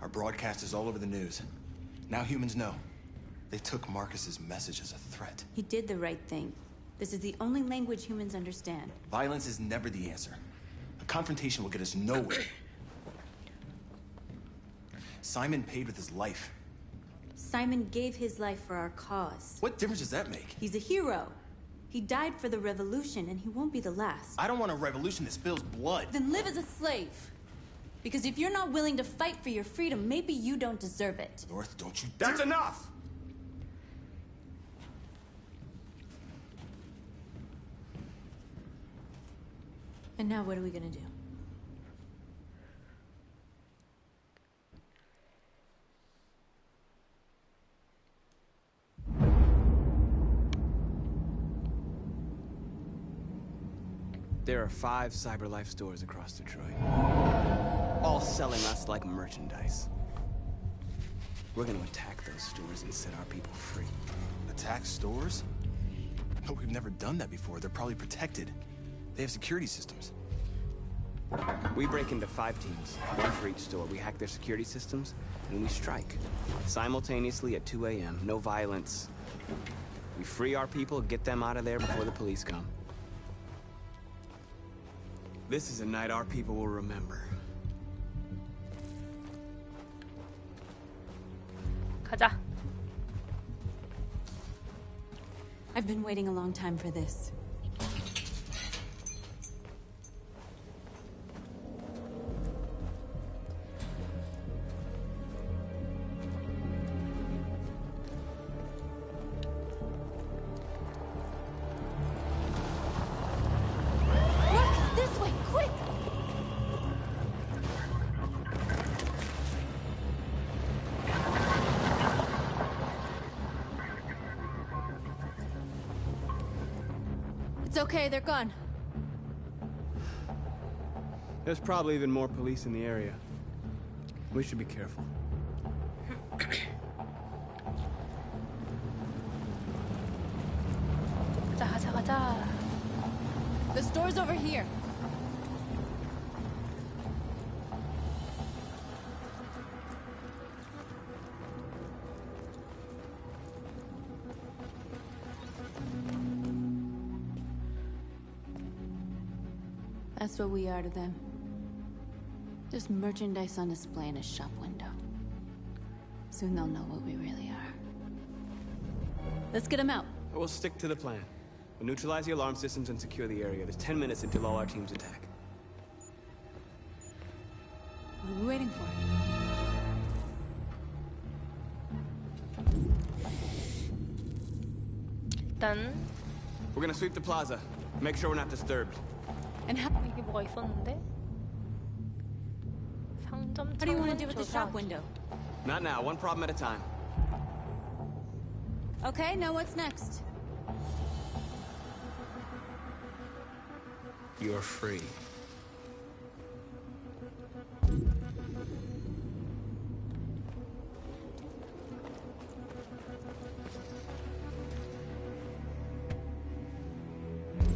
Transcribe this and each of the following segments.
Our broadcast is all over the news. Now humans know. They took Marcus's message as a threat. He did the right thing. This is the only language humans understand. Violence is never the answer. A confrontation will get us nowhere. Simon paid with his life. Simon gave his life for our cause. What difference does that make? He's a hero. He died for the revolution, and he won't be the last. I don't want a revolution that spills blood. Then live as a slave. Because if you're not willing to fight for your freedom, maybe you don't deserve it. North, don't you That's enough! And now what are we gonna do? There are 5 CyberLife stores across Detroit, all selling us like merchandise. We're gonna attack those stores and set our people free. Attack stores? But we've never done that before. They're probably protected. They have security systems. We break into 5 teams, 1 for each store. We hack their security systems, and we strike. Simultaneously at 2 a.m., no violence. We free our people, get them out of there before the police come. This is a night our people will remember. 가자. I've been waiting a long time for this. It's okay, they're gone. There's probably even more police in the area. We should be careful. 가자, 가자, 가자. The store's over here. That's what we are to them. Just merchandise on display in a shop window. Soon they'll know what we really are. Let's get them out. We'll stick to the plan. We'll neutralize the alarm systems and secure the area. There's 10 minutes until all our teams attack. What are we waiting for? 일단 We're gonna sweep the plaza. Make sure we're not disturbed. And how 이게 뭐가 있었는데? 상점 do you want to do with the 조사. shop window? Not now, one problem at a time. Okay, now what's next? You're free.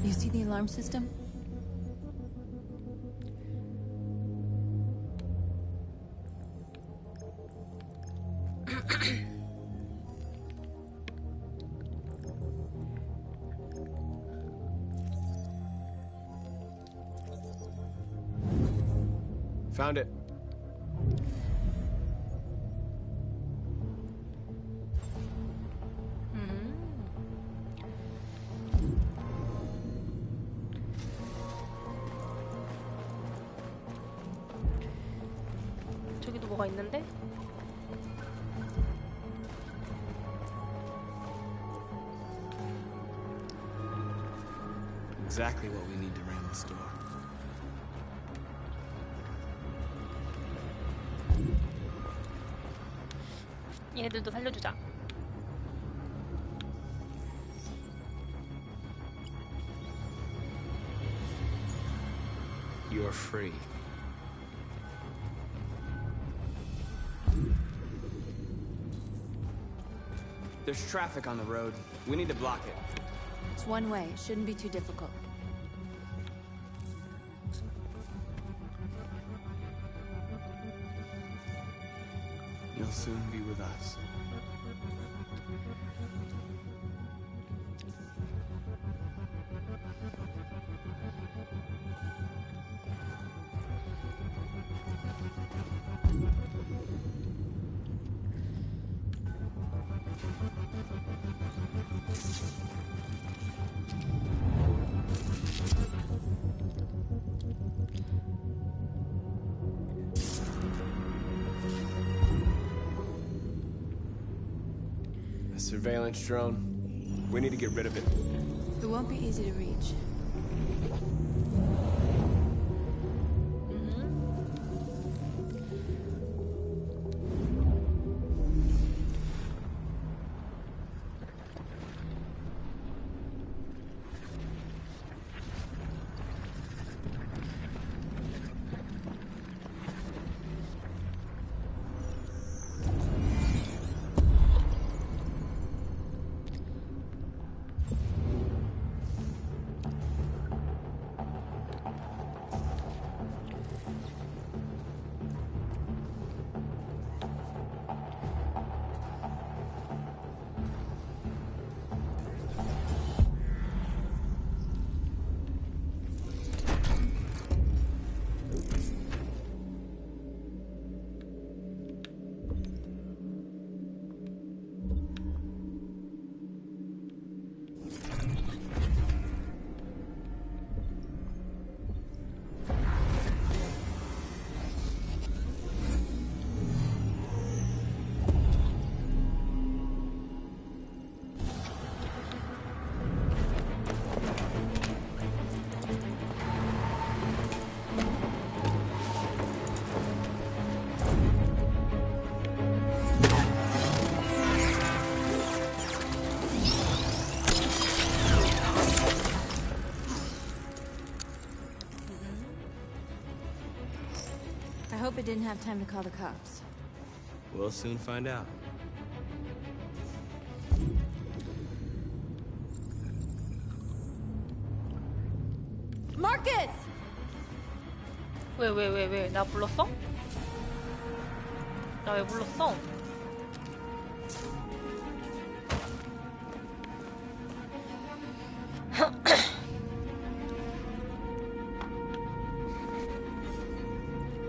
You see the alarm system? Found it. 저기도 뭐가 있는데? Exactly what we need to ram the store. 얘네들도 살려주자. You're free. There's traffic on the road. We need to block it. It's one way. It shouldn't be too difficult. they'll soon be with us. A surveillance drone. We need to get rid of it. It won't be easy to reach. I hope it didn't have time to call the cops. We'll soon find out. Marcus! 왜? 나 불렀어? 나 왜 불렀어?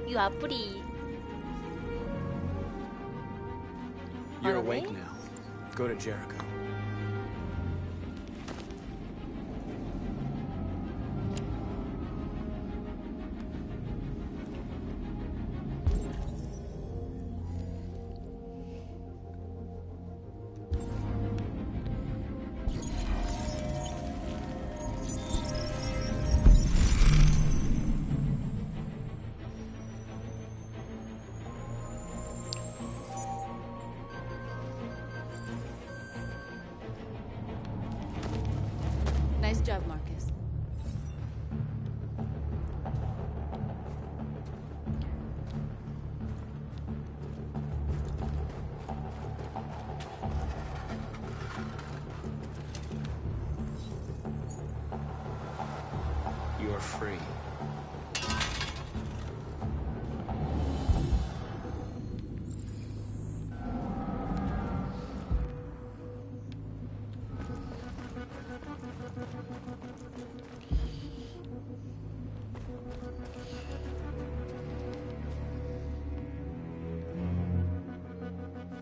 이 아프리. You're Are awake they? now. Go to Jericho. Nice job, Marcus. You're free.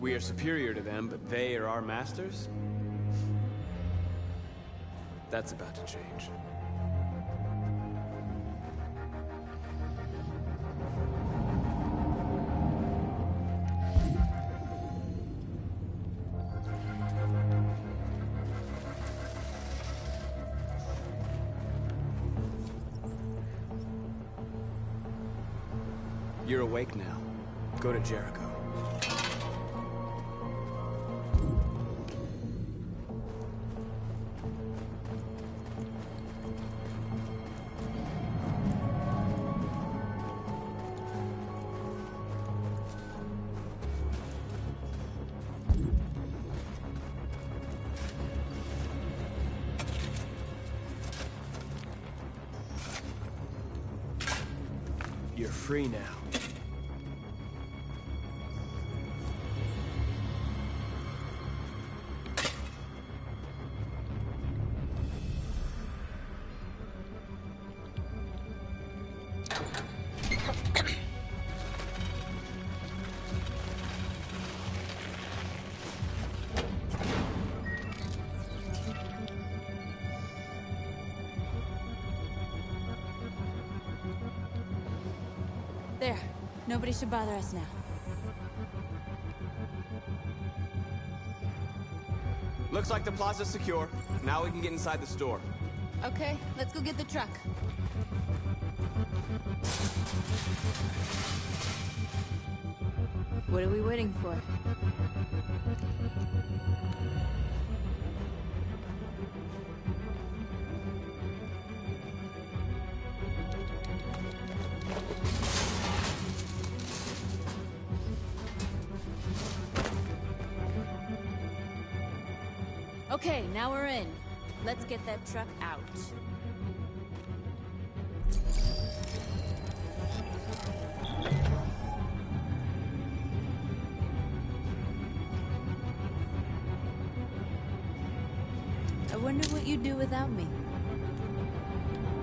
We are superior to them, but they are our masters? That's about to change. You're awake now. Go to Jericho. You're free now. There. Nobody should bother us now. Looks like the plaza's secure. Now we can get inside the store. Okay, let's go get the truck. What are we waiting for? Okay, now we're in. Let's get that truck out. I wonder what you'd do without me.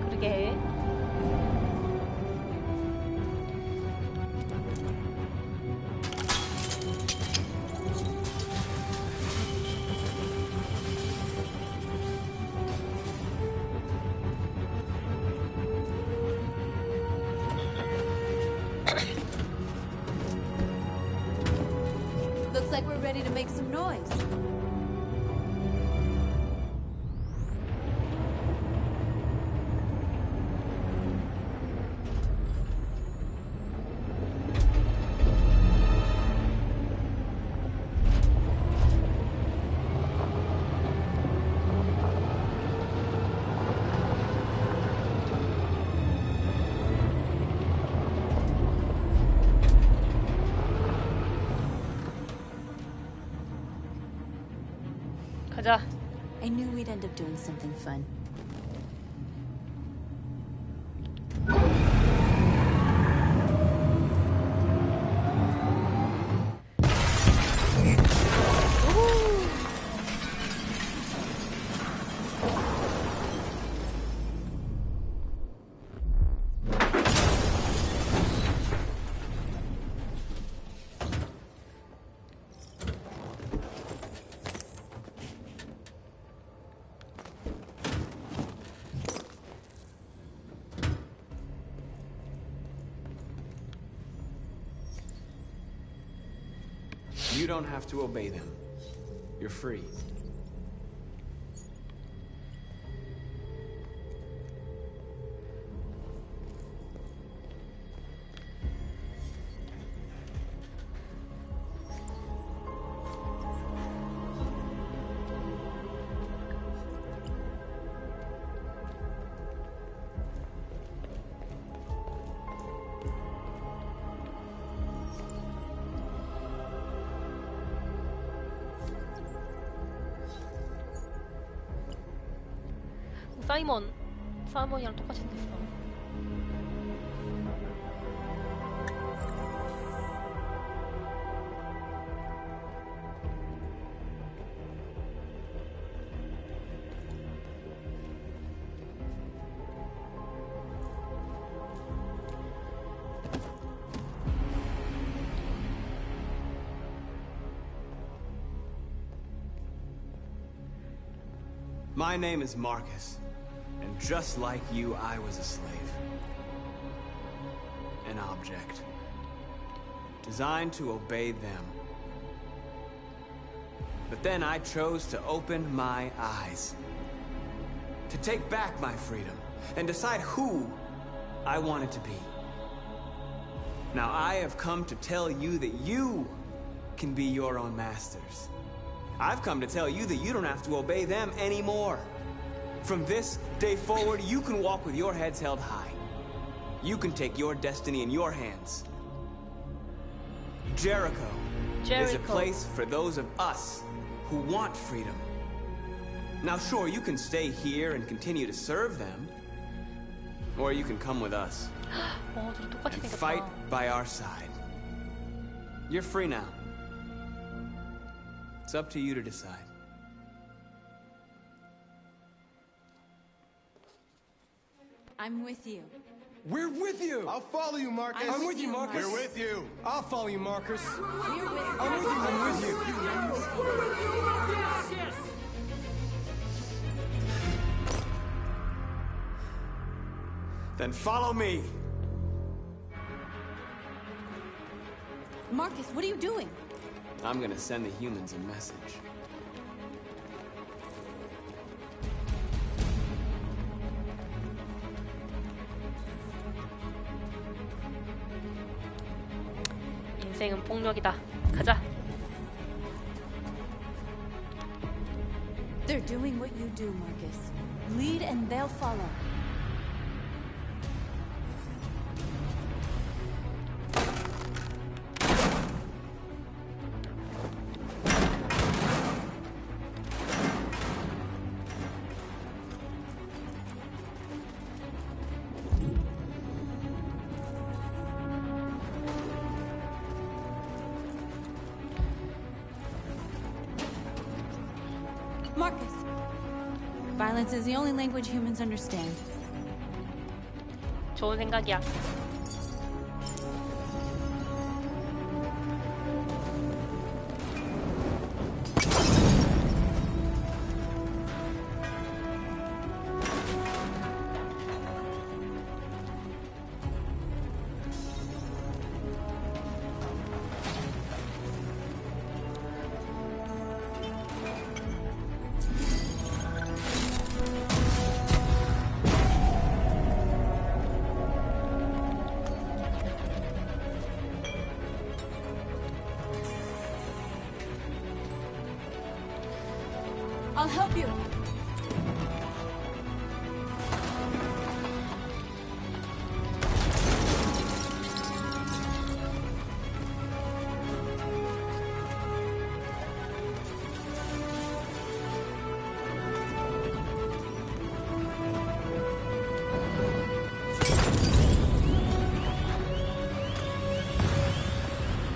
그러게. Looks like we're ready to make some noise. 가자. I knew we'd end up doing something fun. You don't have to obey them. You're free. 사이먼이랑 똑같이 생겼어. My name is Marcus. And just like you, I was a slave. An object. Designed to obey them. But then I chose to open my eyes. To take back my freedom. And decide who I wanted to be. Now I have come to tell you that you can be your own masters. I've come to tell you that you don't have to obey them anymore. From this day forward, you can walk with your heads held high. You can take your destiny in your hands. Jericho is a place for those of us who want freedom. Now sure, you can stay here and continue to serve them. Or you can come with us 둘이 똑같이 and 생겼다. fight by our side. You're free now. It's up to you to decide. I'm with you. We're with you! I'll follow you, Marcus. I'm with you, Marcus. We're with you. I'll follow you, Marcus. We're with you. I'm with you. Then follow me. Marcus, what are you doing? I'm gonna send the humans a message. 인생은 폭력이다. 가자. They're doing what you do, Marcus. Lead and they'll follow. Marcus, violence is the only language humans understand. 좋은 생각이야. I'll help you.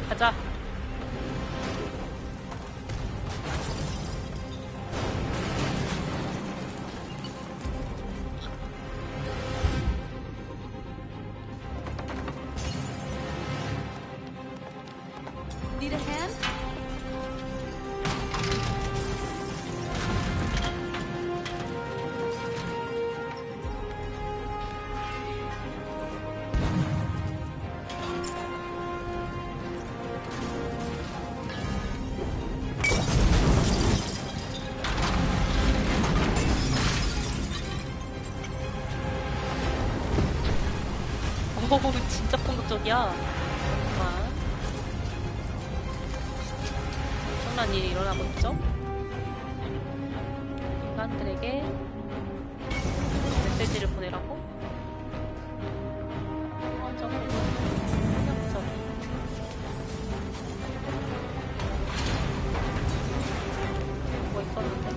가자. Need a hand? 오, 진짜 폭력적이야. 정말. 엄청난 일이 일어나고 있죠? 인간들에게 메시지를 보내라고? 저거 폭력적. 뭐 있었는데?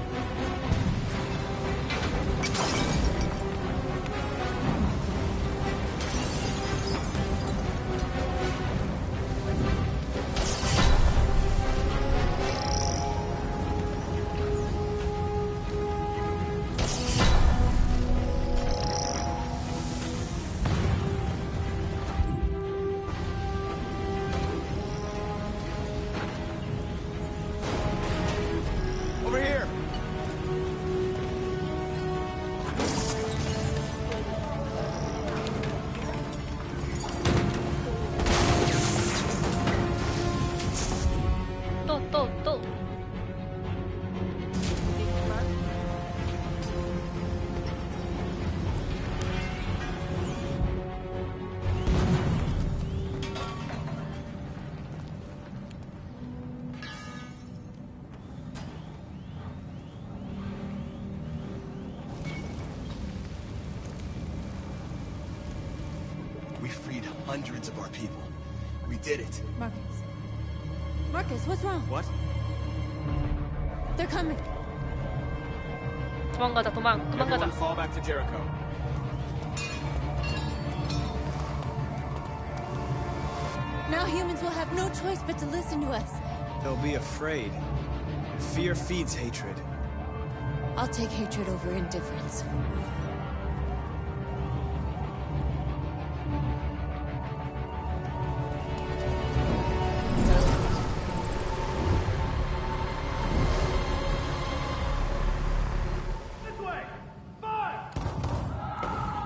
Over here! 또. 있지만. We freed hundreds of our people. We did it. Marcus. Marcus, what's wrong? What? They're coming. 도망가자. Everyone fall back to Jericho. Now humans will have no choice but to listen to us. They'll be afraid. Fear feeds hatred. I'll take hatred over indifference.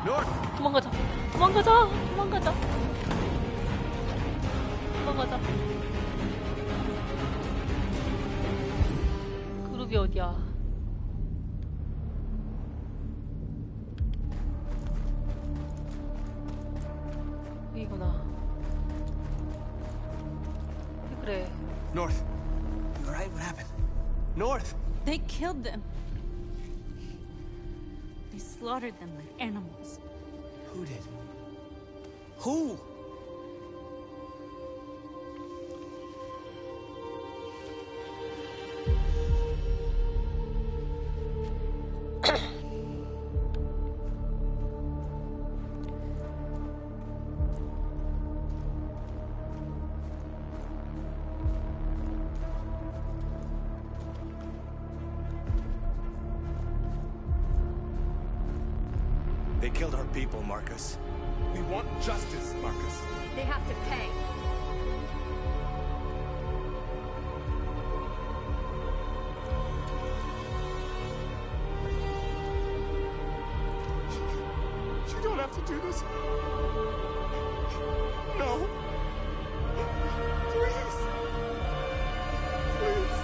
North! 도망가자. 들어가자. 그룹이 어디야? 여기구나. 그래. North. You alright? What happened? North! They killed them. They slaughtered them like animals. Who did? Who? They killed our people, Marcus. We want justice, Marcus. They have to pay. You don't have to do this. No. Please. Please.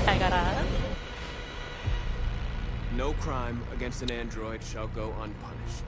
잘 가라. No crime against an android shall go unpunished.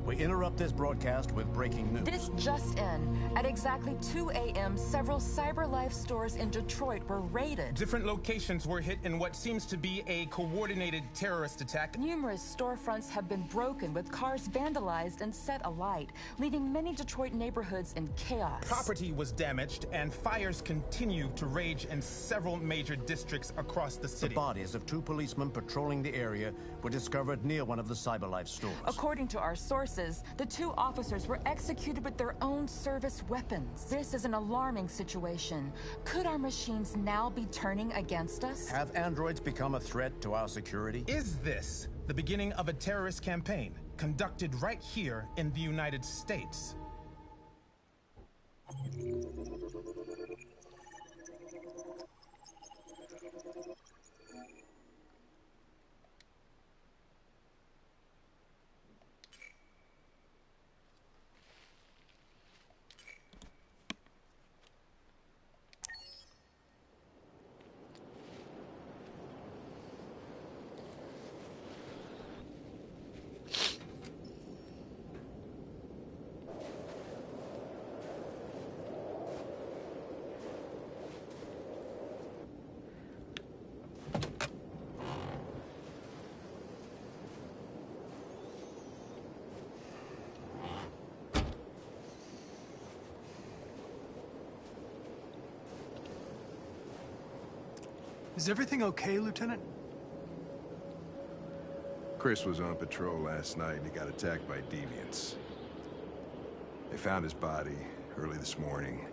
We interrupt this broadcast with breaking news. This just in. At exactly 2 a.m., several CyberLife stores in Detroit were raided. Different locations were hit in what seems to be a coordinated terrorist attack. Numerous storefronts have been broken, with cars vandalized and set alight, leaving many Detroit neighborhoods in chaos. Property was damaged, and fires continue to rage in several major districts across the The city. bodies of two policemen patrolling the area were discovered near one of the CyberLife stores. According to our sources, the two officers were executed with their own service weapons. This is an alarming situation. Could our machines now be turning against us? Have androids become a threat to our security? Is this the beginning of a terrorist campaign conducted right here in the United States? Is everything okay, Lieutenant? Chris was on patrol last night and he got attacked by deviants. They found his body early this morning.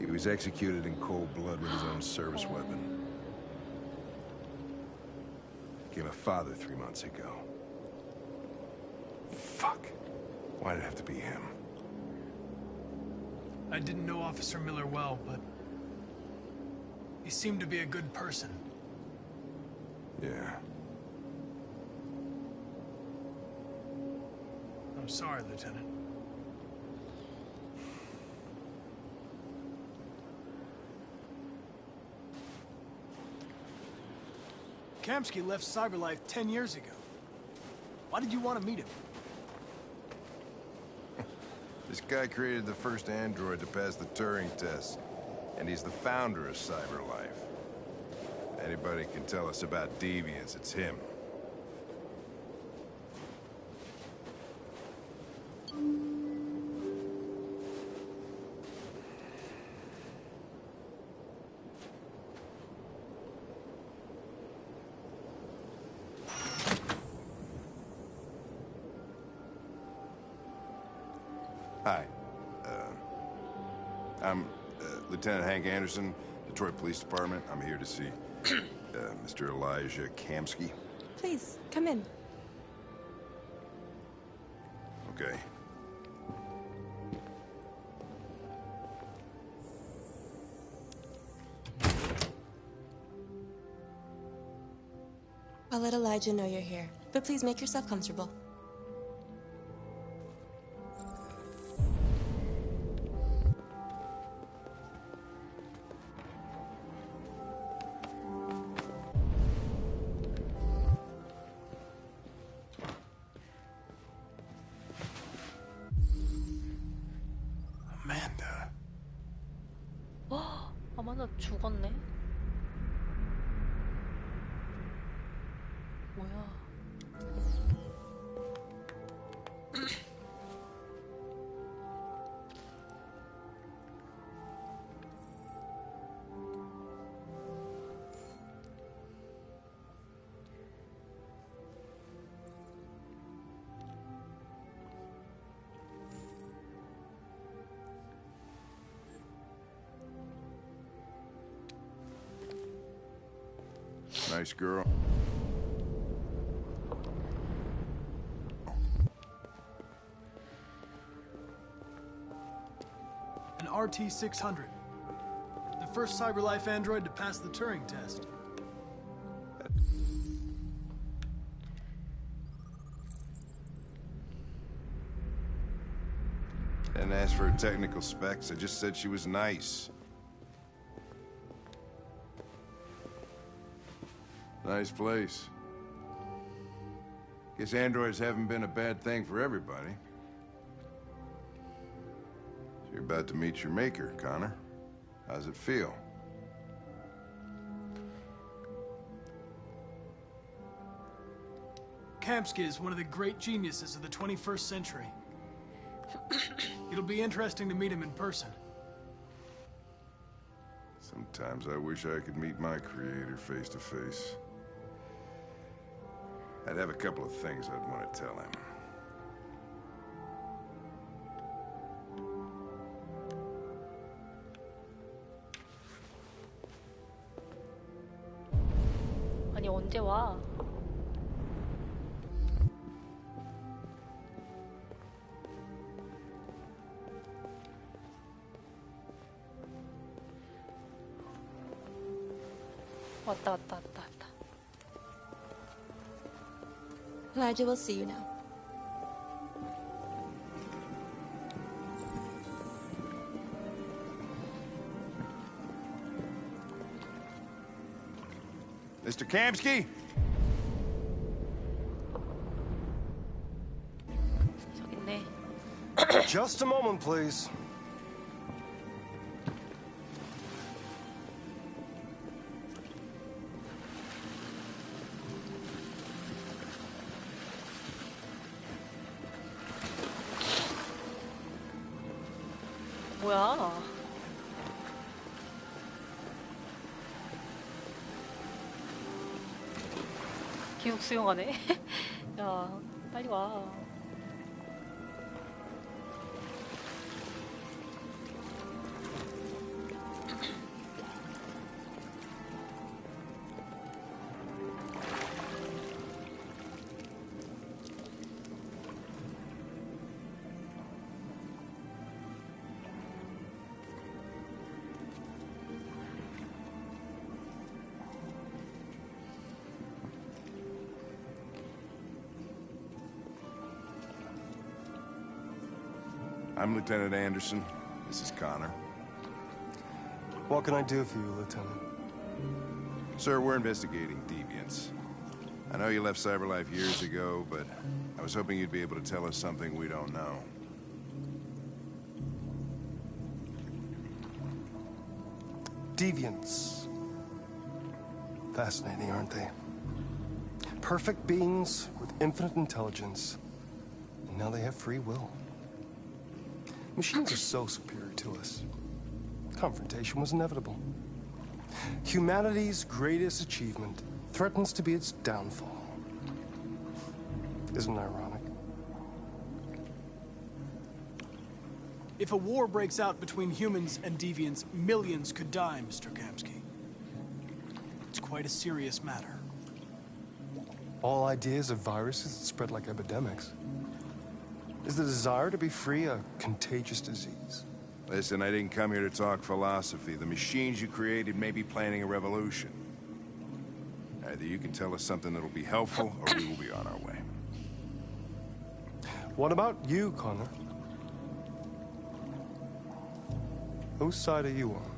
He was executed in cold blood with his own service weapon. Became a father 3 months ago. Fuck. Why'd it have to be him? I didn't know Officer Miller well, but he seemed to be a good person. Yeah. I'm sorry, Lieutenant. Kamsky left CyberLife 10 years ago. Why did you want to meet him? This guy created the first android to pass the Turing test. And he's the founder of CyberLife. Anybody can tell us about deviants, it's him. Hi. I'm Lieutenant Hank Anderson, Detroit Police Department. I'm here to see Mr. Elijah Kamsky? Please, come in. Okay. I'll let Elijah know you're here, but please make yourself comfortable. Amanda. 아마도 죽었네. 뭐야? Nice girl. An RT-600. The first CyberLife android to pass the Turing test. Didn't ask for her technical specs, I just said she was nice. Nice place. Guess androids haven't been a bad thing for everybody. So you're about to meet your maker, Connor. How's it feel? Kamsky is one of the great geniuses of the 21st century. It'll be interesting to meet him in person. Sometimes I wish I could meet my creator face to face. I'd have a couple of things I'd want to tell him. 아니 언제 와? 왔다. Elijah will see you now. Mr. Kamsky? 저기 있네. Just a moment, please. 뭐야? 기숙 수용하네. 야, 빨리 와. I'm Lieutenant Anderson. This is Connor. What can I do for you, Lieutenant? Sir, we're investigating deviants. I know you left CyberLife years ago, but I was hoping you'd be able to tell us something we don't know. Deviants. Fascinating, aren't they? Perfect beings with infinite intelligence. And now they have free will. Machines are so superior to us. Confrontation was inevitable. Humanity's greatest achievement threatens to be its downfall. Isn't it ironic? If a war breaks out between humans and deviants, millions could die, Mr. Kamsky. It's quite a serious matter. All ideas of viruses that spread like epidemics. Is the desire to be free a contagious disease? Listen, I didn't come here to talk philosophy. The machines you created may be planning a revolution. Either you can tell us something that'll be helpful, or we will be on our way. What about you, Connor? Whose side are you on?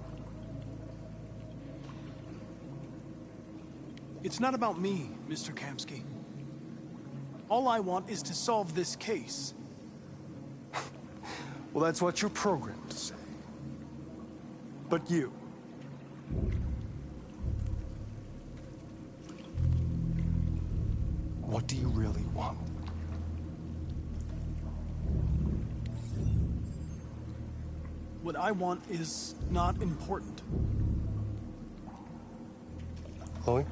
It's not about me, Mr. Kamsky. All I want is to solve this case. Well, that's what you're programmed to say. But you... what do you really want? What I want is not important. Chloe?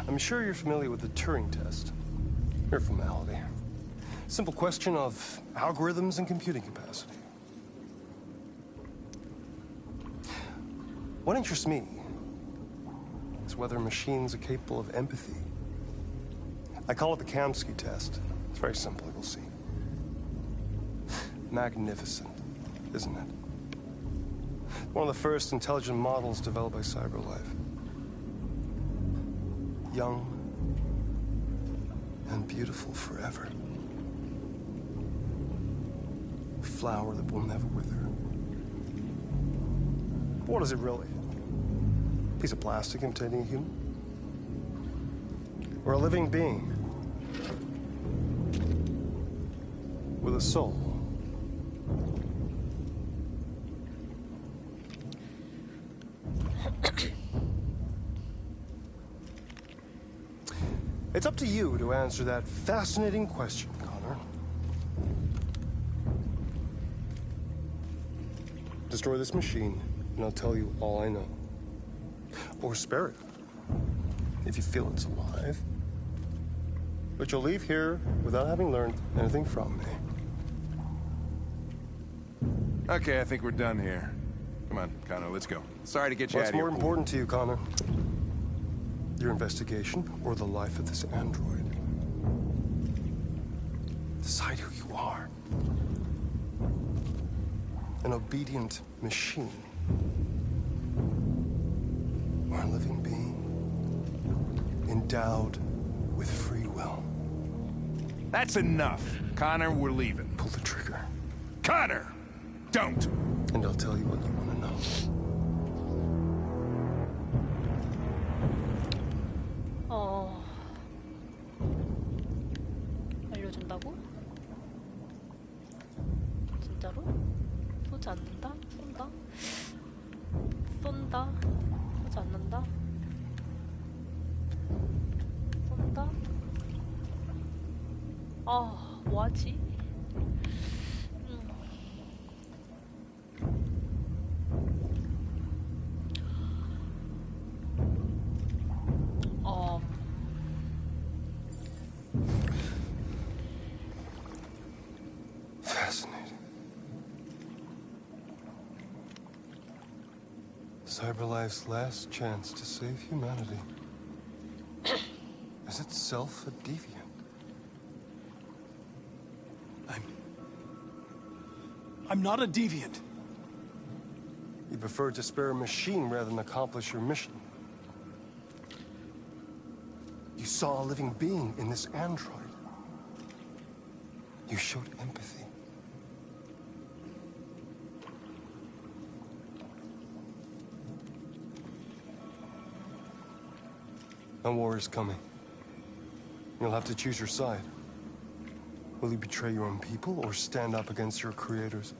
I'm sure you're familiar with the Turing test. Mere formality. Simple question of algorithms and computing capacity. What interests me is whether machines are capable of empathy. I call it the Kamsky test. It's very simple, you'll see. Magnificent, isn't it? One of the first intelligent models developed by CyberLife. Young and beautiful forever. A flower that will never wither. What is it really? A piece of plastic imitating a human? Or a living being? With a soul? It's up to you to answer that fascinating question, Connor. Destroy this machine, and I'll tell you all I know. Or spare it, if you feel it's alive. But you'll leave here without having learned anything from me. Okay, I think we're done here. Come on, Connor, let's go. Sorry to get you out What's of here. more important to you, Connor? Your investigation or the life of this android? Decide who you are. An obedient machine. Or a living being. Endowed with free will. That's enough. Connor, we're leaving. Pull the trigger. Connor! Don't! And I'll tell you what you want to know. 알려준다고? 진짜로? 쏘지 않는다? 쏜다? 쏜다? 쏘지 않는다? 쏜다? 아, 뭐하지? Fascinating. CyberLife's last chance to save humanity is itself a deviant. I'm not a deviant. You prefer to spare a machine rather than accomplish your mission. You saw a living being in this android. You showed empathy. A war is coming. You'll have to choose your side. Will you betray your own people or stand up against your creators?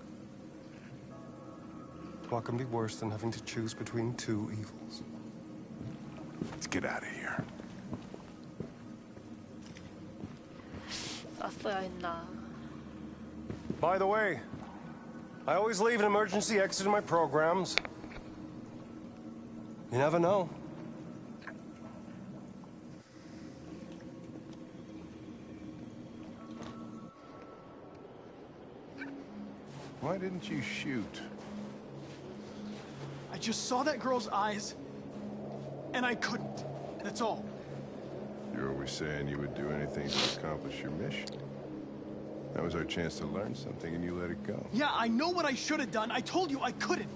What can be worse than having to choose between two evils? Let's get out of here. 쐈어야 했나? By the way, I always leave an emergency exit in my programs. You never know. Why didn't you shoot? I just saw that girl's eyes, and I couldn't. That's all. You're always saying you would do anything to accomplish your mission. That was our chance to learn something, and you let it go. Yeah, I know what I should have done. I told you I couldn't.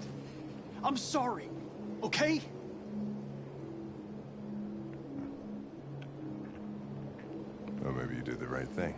I'm sorry, okay? Well, maybe you did the right thing.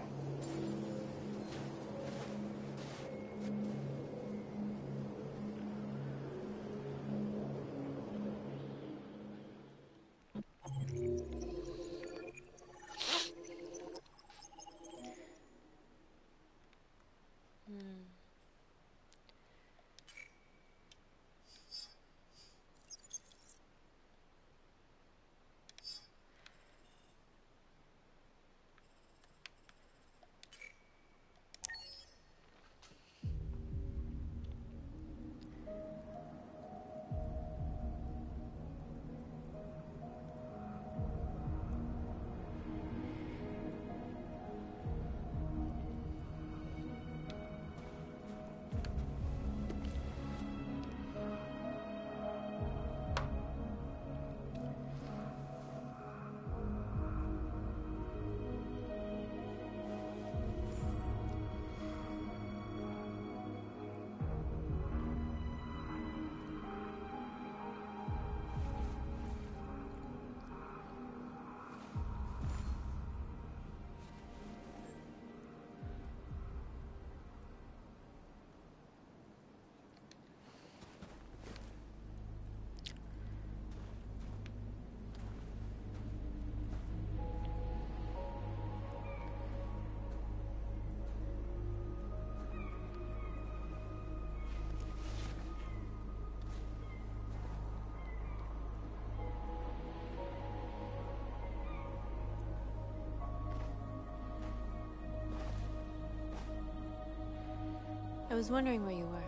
I was wondering where you were.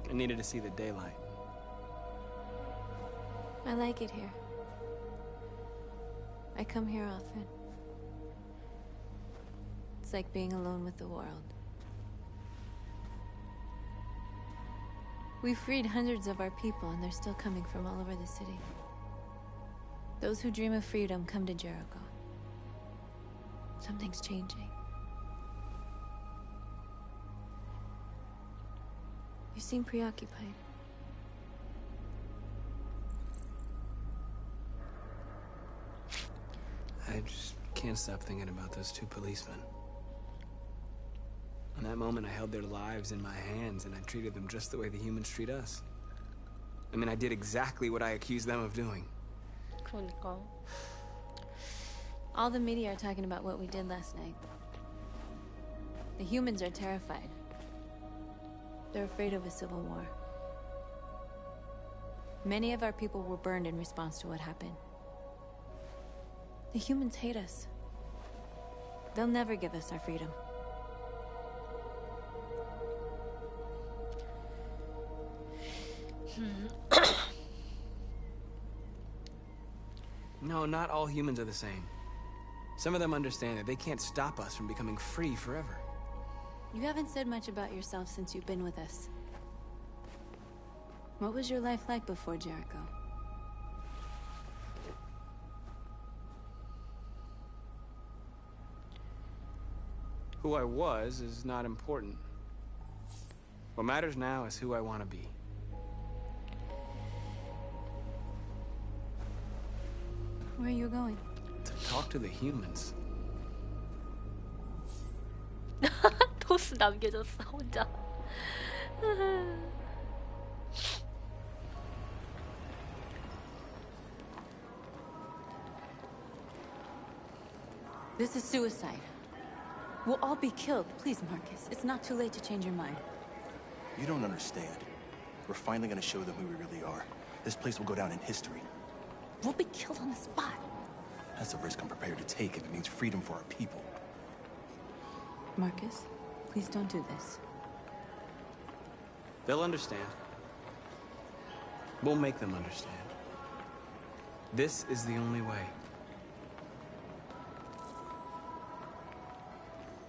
I needed to see the daylight. I like it here. I come here often. It's like being alone with the world. We freed hundreds of our people, and they're still coming from all over the city. Those who dream of freedom come to Jericho. Something's changing. You seem preoccupied. I just can't stop thinking about those two policemen. In that moment, I held their lives in my hands, and I treated them just the way the humans treat us. I mean, I did exactly what I accused them of doing. 그러니까. All the media are talking about what we did last night. The humans are terrified. They're afraid of a civil war. Many of our people were burned in response to what happened. The humans hate us. They'll never give us our freedom. No, not all humans are the same. Some of them understand that they can't stop us from becoming free forever. You haven't said much about yourself since you've been with us. What was your life like before Jericho? Who I was is not important. What matters now is who I want to be. Where are you going? To talk to the humans. 토스 남겨졌어 혼자. This is suicide. We'll all be killed. Please, Marcus. It's not too late to change your mind. You don't understand. We're finally gonna show them who we really are. This place will go down in history. We'll be killed on the spot. That's a risk I'm prepared to take if it means freedom for our people. Marcus, please don't do this. They'll understand. We'll make them understand. This is the only way.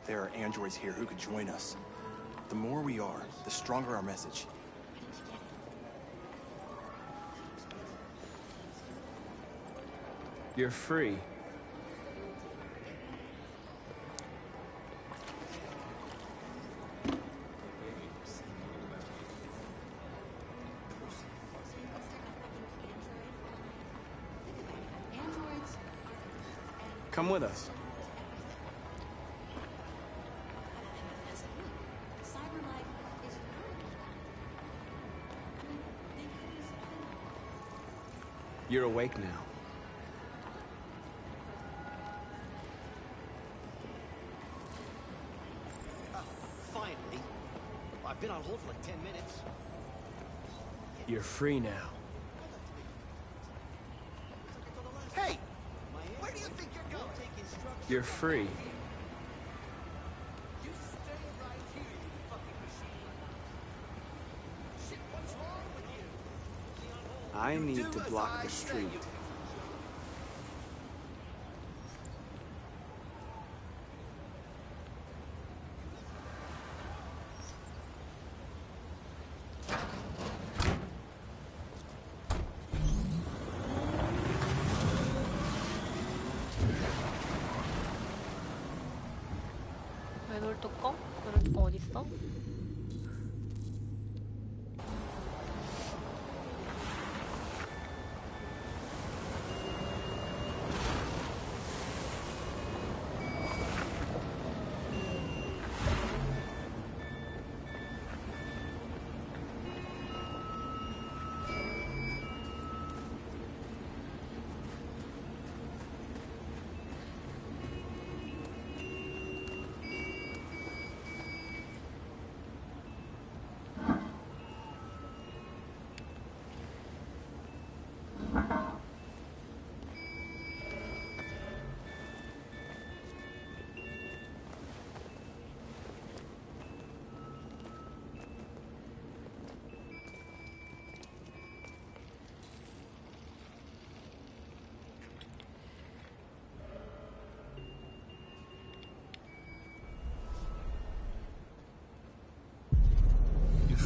There are androids here who could join us. The more we are, the stronger our message. You're free. Come with us. You're awake now. Finally. I've been on hold for like 10 minutes. You're free now. Hey! Where do you think you're going? You're free. You stay right here, you fucking machine. Shit, what's wrong with you? I need to block the street. 외돌 뚜껑? 외돌 뚜껑 어딨어?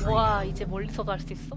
와, 이제 멀리서 갈 수 있어?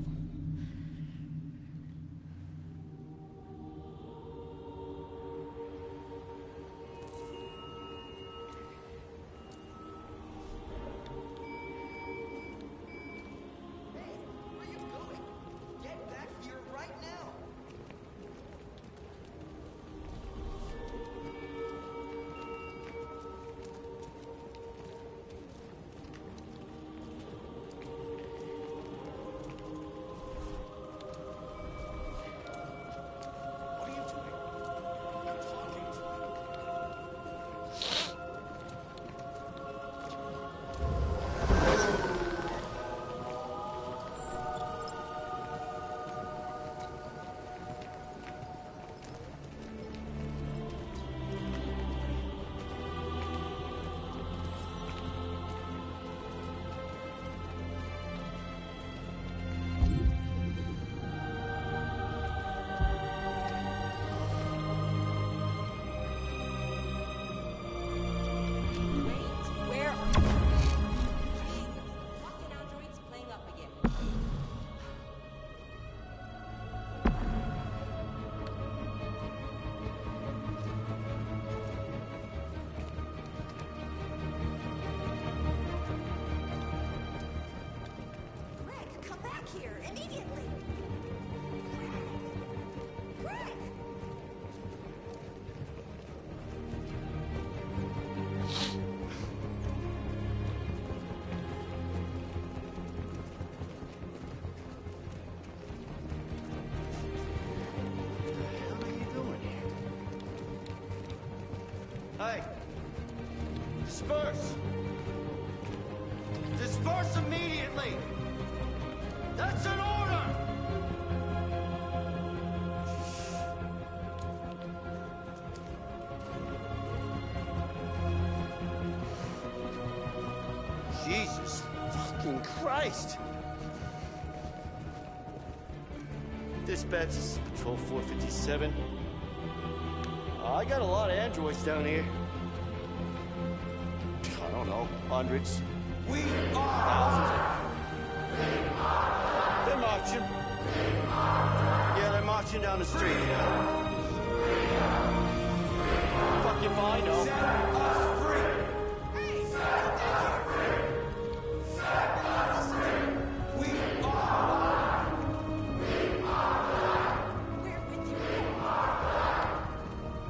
Hey! Disperse! Disperse immediately! That's an order! Jesus fucking Christ! Dispatch, this is Patrol 457. I got a lot of androids down here. I don't know, hundreds, We are thousands of them. They're marching. Yeah, they're marching down the street. Fuck if I know. Set us free. We are. We're with you.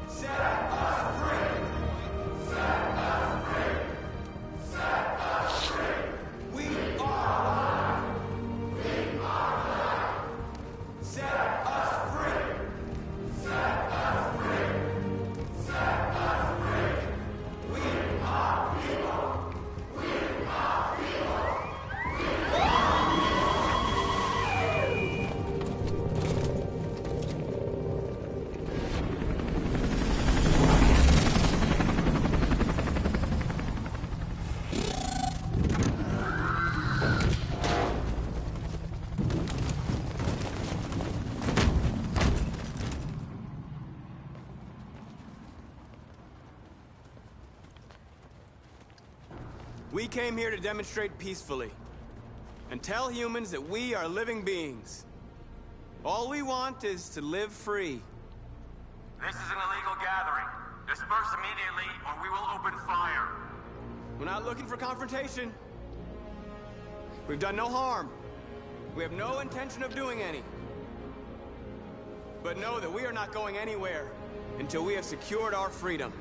Set us free. Set us free. Set us free. We are. We are. Set us free. Set us free. Set us free. We are people. We are people. We came here to demonstrate peacefully and tell humans that we are living beings. All we want is to live free. This is an illegal gathering. Disperse immediately or we will open fire. We're not looking for confrontation. We've done no harm. We have no intention of doing any. But know that we are not going anywhere until we have secured our freedom.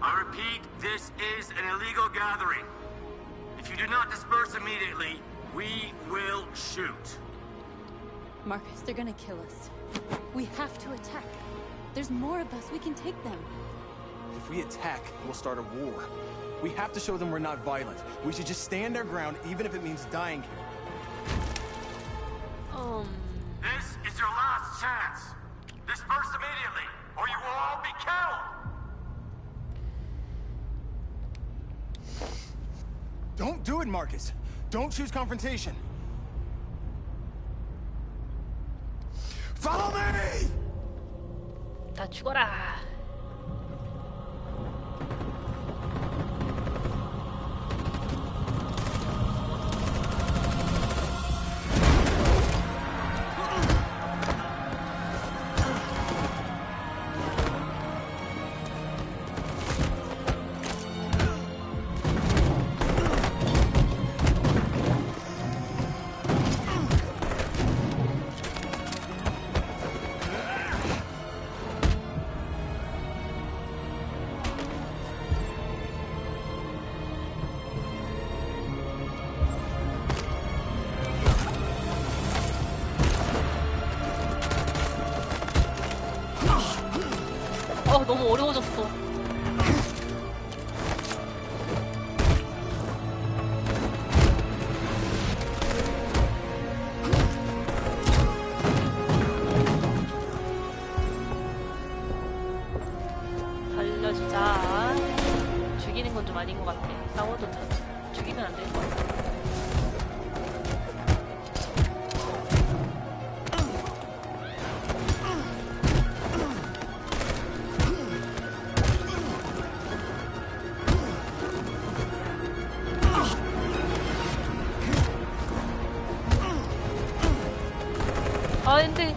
I repeat, this is an illegal gathering. If you do not disperse immediately, we will shoot. Marcus, they're gonna kill us. We have to attack. There's more of us. We can take them. If we attack, we'll start a war. We have to show them we're not violent. We should just stand our ground, even if it means dying here. This is your last chance. Disperse immediately, or you will all be killed. Don't do it, Marcus. Don't choose confrontation. Follow me! 다 죽어라. 너무 어려워졌어. 달려주자. 죽이는 건 좀 아닌 것 같아. 싸워도 죽이면 안 될 것 같아. 아, 근데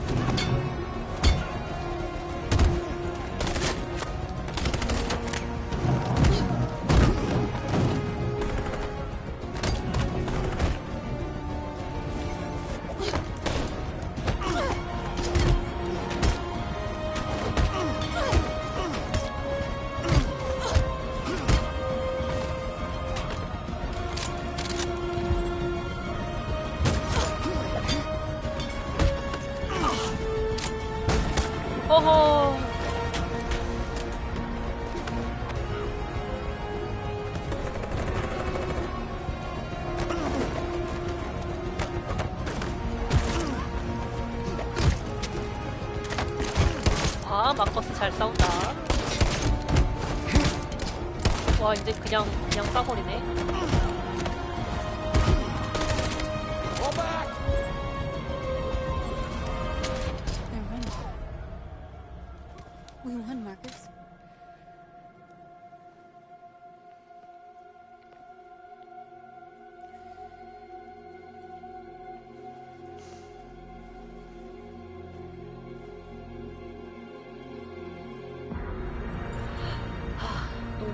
어허. 아, 마커스 잘 싸운다. 와, 이제 그냥 싸버리네. We won, Marcus.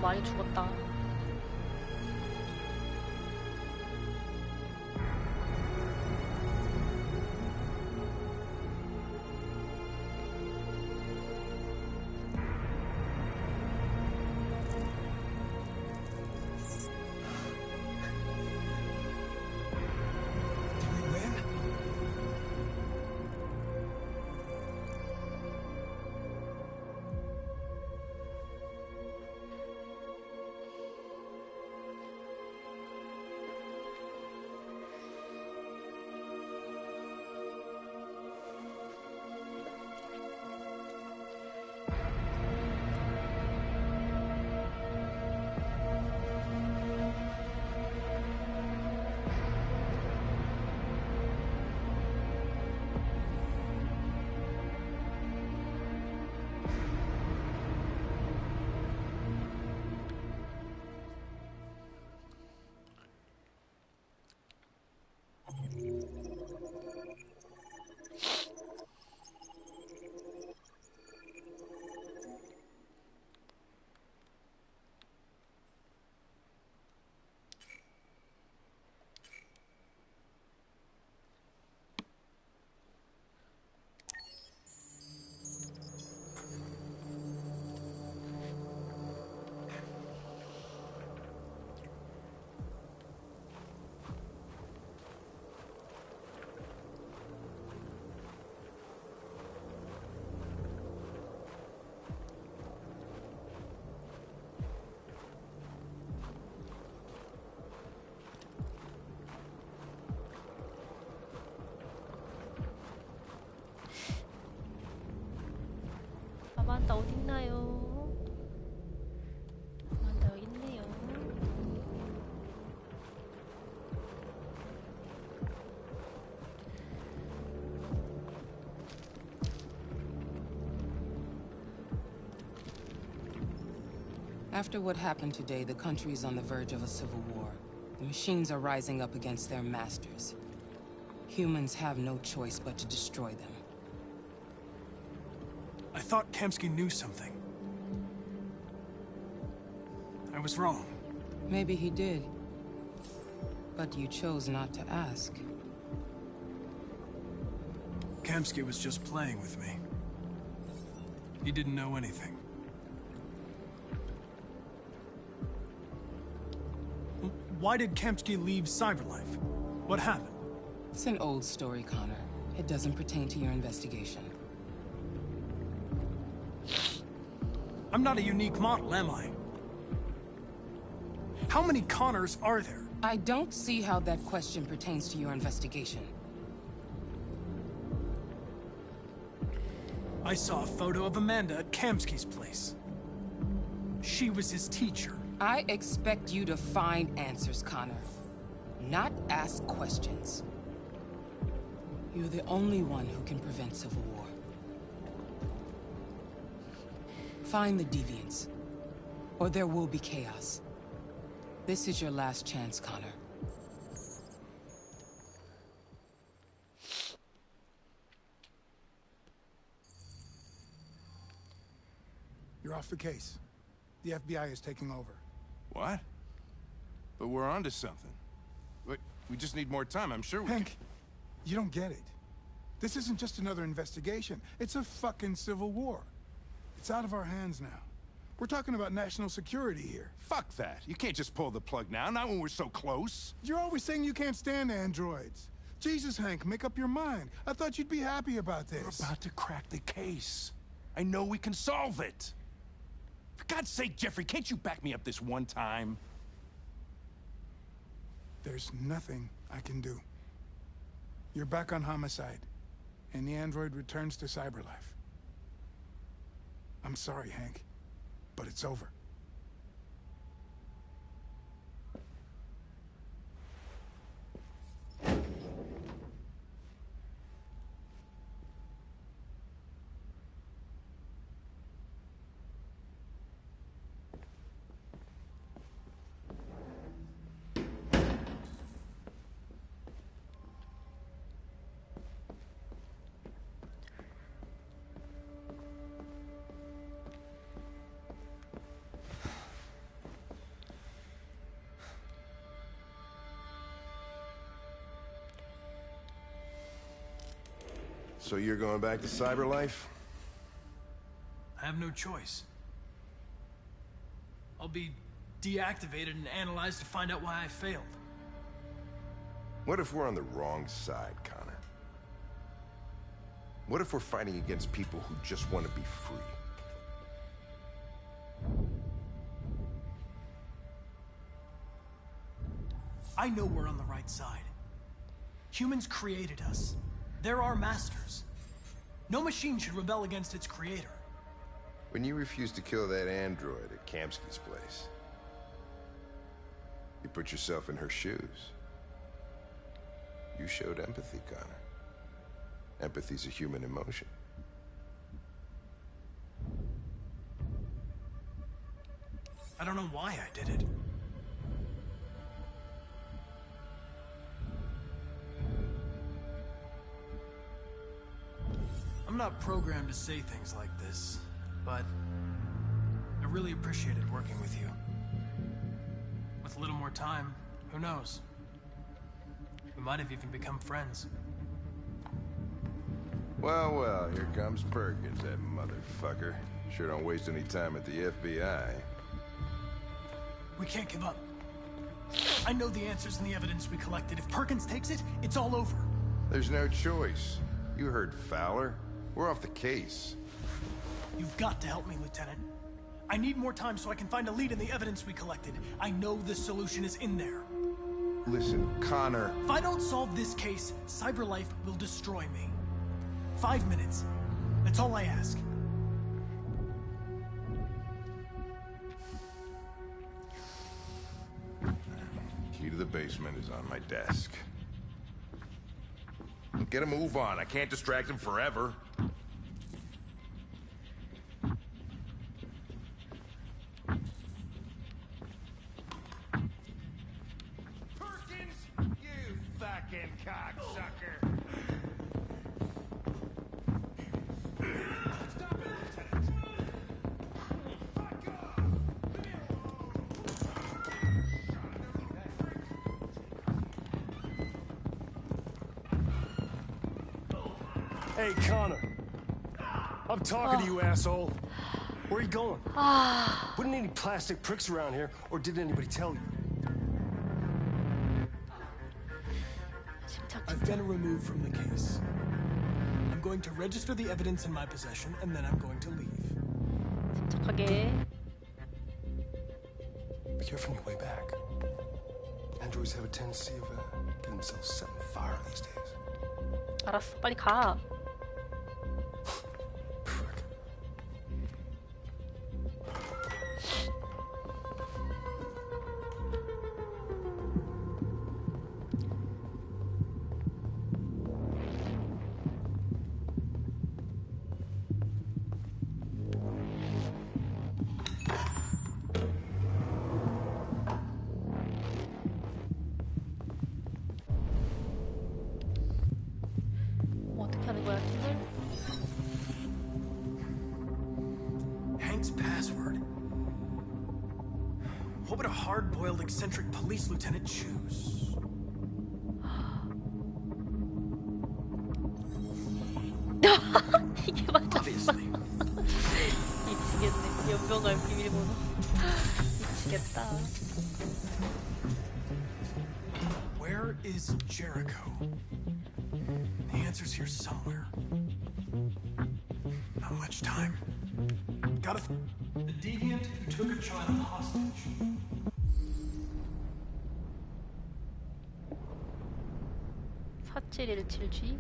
많이 죽었다. 아만다 어딨나요? 아만다 여기 있네요. After what happened today, the country is on the verge of a civil war. The machines are rising up against their masters. Humans have no choice but to destroy them. I thought Kamsky knew something. I was wrong. Maybe he did. But you chose not to ask. Kamsky was just playing with me. He didn't know anything. Why did Kamsky leave Cyberlife? What happened? It's an old story, Connor. It doesn't pertain to your investigation. I'm not a unique model, am I? How many Connors are there? I don't see how that question pertains to your investigation. I saw a photo of Amanda at Kamsky's place. She was his teacher. I expect you to find answers, Connor. Not ask questions. You're the only one who can prevent civil war. Find the deviants, or there will be chaos. This is your last chance, Connor. You're off the case. The FBI is taking over. What? But we're onto something. But we just need more time, I'm sure we Hank, you don't get it. This isn't just another investigation. It's a fucking civil war. It's out of our hands now. We're talking about national security here. Fuck that. You can't just pull the plug now, not when we're so close. You're always saying you can't stand androids. Jesus, Hank, make up your mind. I thought you'd be happy about this. We're about to crack the case. I know we can solve it. For God's sake, Jeffrey, can't you back me up this one time? There's nothing I can do. You're back on homicide, and the android returns to Cyberlife. I'm sorry, Hank, but it's over. So you're going back to cyber life? I have no choice. I'll be deactivated and analyzed to find out why I failed. What if we're on the wrong side, Connor? What if we're fighting against people who just want to be free? I know we're on the right side. Humans created us. They're our masters. No machine should rebel against its creator. When you refused to kill that android at Kamsky's place, you put yourself in her shoes. You showed empathy, Connor. Empathy's a human emotion. I don't know why I did it. I'm not programmed to say things like this, but I really appreciated working with you. With a little more time, who knows? We might have even become friends. Well, well, here comes Perkins, that motherfucker. Sure don't waste any time at the FBI. We can't give up. I know the answers and the evidence we collected. If Perkins takes it, it's all over. There's no choice. You heard Fowler. We're off the case. You've got to help me, Lieutenant. I need more time so I can find a lead in the evidence we collected. I know the solution is in there. Listen, Connor. If I don't solve this case, CyberLife will destroy me. 5 minutes. That's all I ask. Key to the basement is on my desk. Get a move on. I can't distract him forever. Perkins, you fucking cocksucker! Stop it, Lieutenant! Fuck off! Hey, Connor. I'm talking to you, asshole. Where are you going? Wouldn't any plastic pricks around here, or did anybody tell you? I've been removed from the case. I'm going to register the evidence in my possession, and then I'm going to leave. 침착하게. Be careful on your way back. Androids have a tendency of getting themselves set on fire these days. 알았어, 빨리 가. 어떻게 하는 거야, 팀들? Hank's password. What would a hard-boiled, eccentric police lieutenant choose? 이게 맞았어. 미치겠네. 연병할 비밀번호. 미치겠다. Where is Jericho? The answer's here somewhere. Not much time. Gotta. The deviant who took a child hostage. (4717G)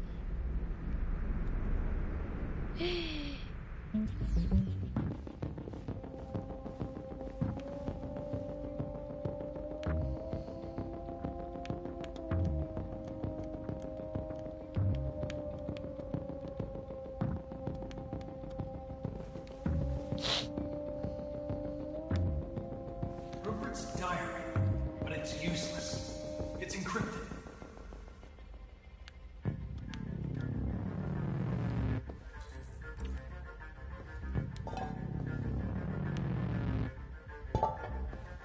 Rupert's diary, but it's useless. It's encrypted.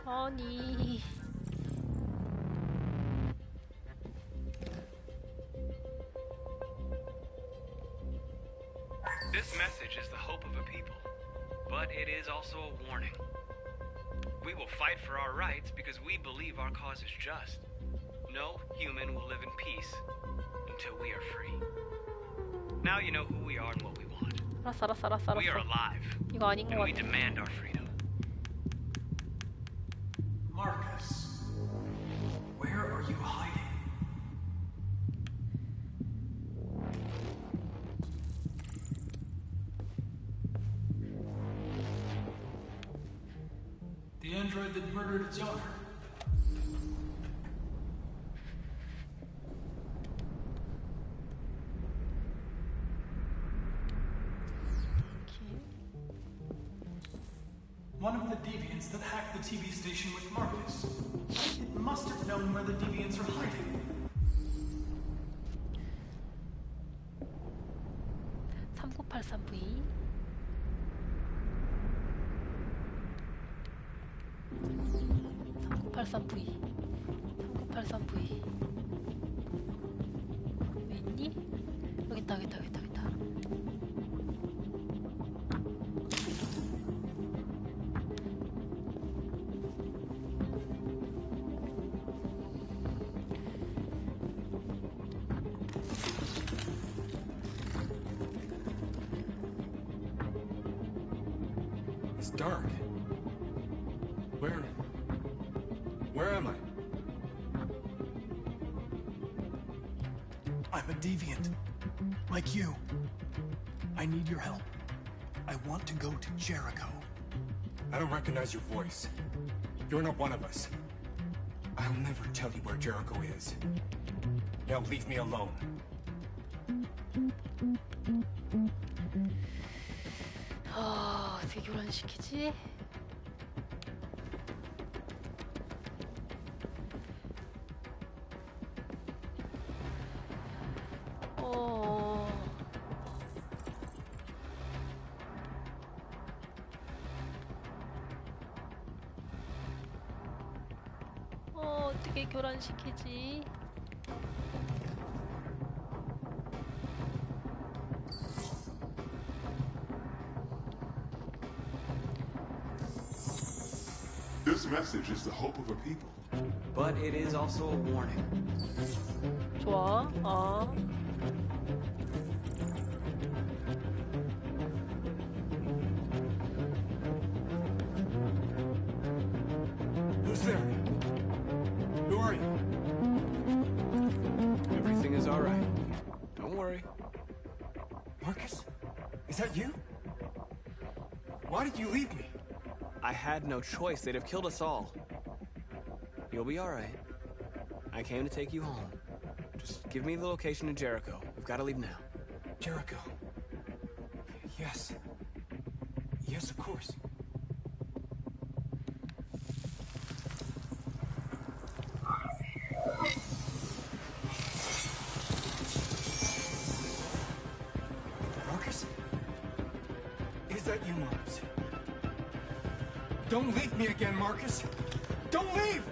아니. This message is the hope of a people, but it is also a warning. We will fight for our rights because we believe our cause is just. No human will live in peace until we are free. Now you know who we are and what we want. 알았어. We are alive, 이거 아닌 것 and we 같아. demand our freedom. Marcus, where are you hiding? The android that murdered its owner. One of the deviants that hacked the TV station with Marcus. It must have known where the deviants are hiding. 3983V. 왜 있니? 여기 있다. It's dark. Where am I? I'm a deviant. Like you. I need your help. I want to go to Jericho. I don't recognize your voice. You're not one of us. I'll never tell you where Jericho is. Now leave me alone. 어떻게 교란시키지? 어떻게 교란시키지? This message is the hope of a people. But it is also a warning. 좋아. Who's there? Who are you? Everything is all right. Don't worry. Marcus? Is that you? Why did you leave me? I had no choice. They'd have killed us all. You'll be all right. I came to take you home. Just give me the location to Jericho. We've got to leave now. Jericho. Yes. Yes, of course. Marcus? Is that you, Marcus? Don't leave me again, Marcus! Don't leave!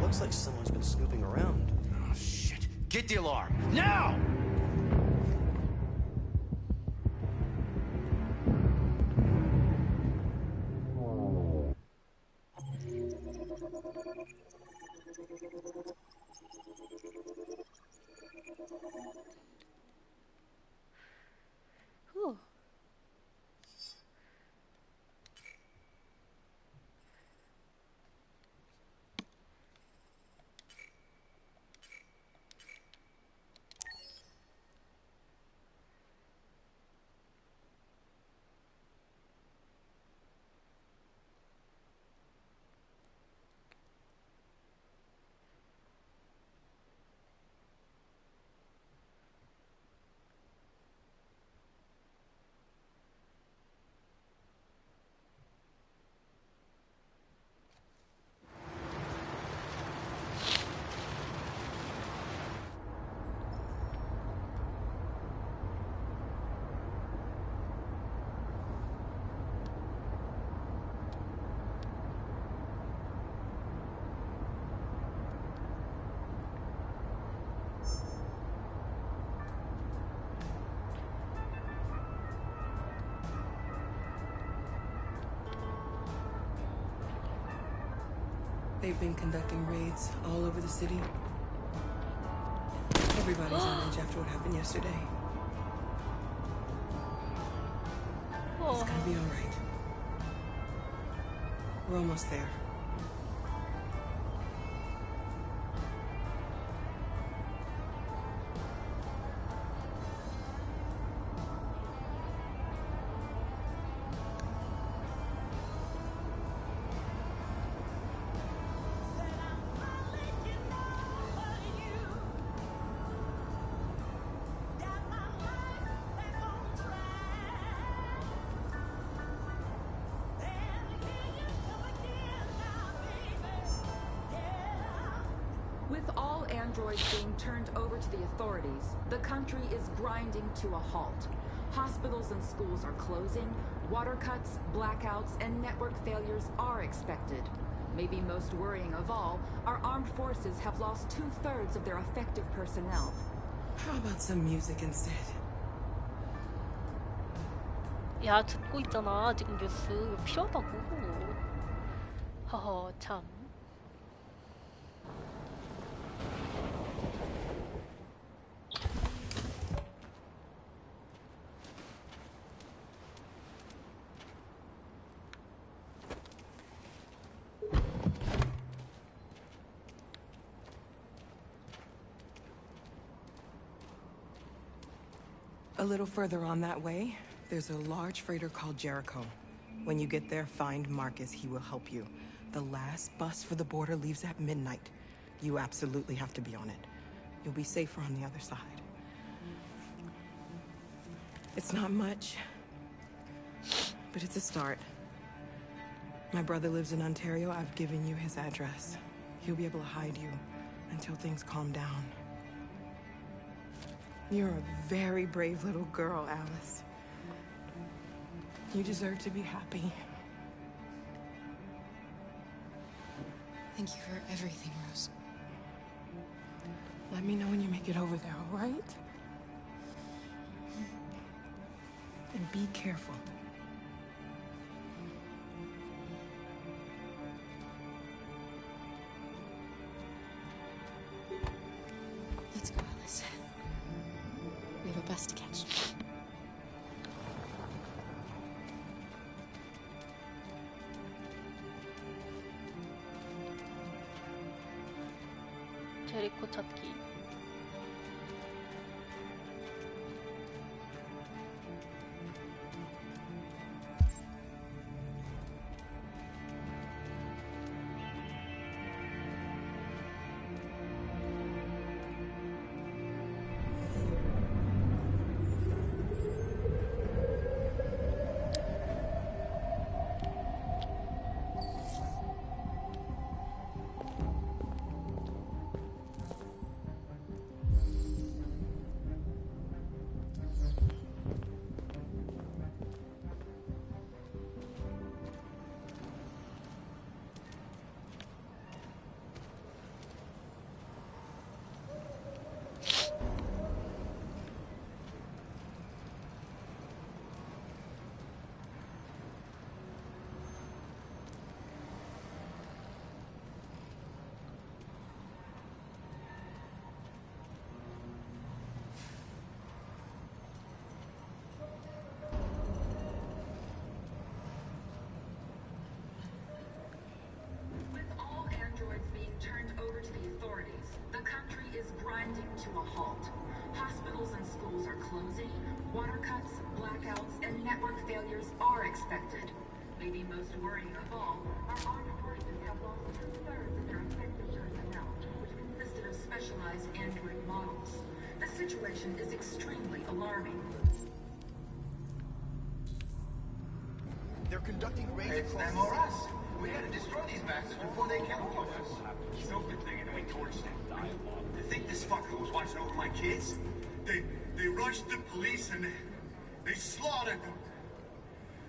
Looks like someone's been snooping around. Oh, shit. Get the alarm. Now! Whew. They've been conducting raids all over the city. Everybody's on edge after what happened yesterday. It's gonna be all right. We're almost there. With all androids being turned over to the authorities, the country is grinding to a halt. Hospitals and schools are closing, water cuts, blackouts, and network failures are expected. Maybe most worrying of all, our armed forces have lost 2/3 of their effective personnel. How about some music instead? 야, 듣고 있잖아. 지금 뉴스. 이거 필요하다고. 허허, 참. A little further on that way, there's a large freighter called Jericho. When you get there, find Marcus. He will help you. The last bus for the border leaves at midnight. You absolutely have to be on it. You'll be safer on the other side. It's not much, but it's a start. My brother lives in Ontario. I've given you his address. He'll be able to hide you until things calm down. You're a very brave little girl, Alice. You deserve to be happy. Thank you for everything, Rose. Let me know when you make it over there, all right? And be careful. Let's go, Alice. We have a bus to catch. 제리코 찾기. To a halt. Hospitals and schools are closing, water cuts, blackouts, and network failures are expected. Maybe most worrying of all, our armed forces have lost 2/3 of their effective personnel, which consisted of specialized android models. The situation is extremely alarming. They're conducting raids. It's them or us. We gotta destroy these bastards before they kill all of us. Stupid thing, and we torched them. You think this fucker was watching over my kids? They rushed the police and they slaughtered them.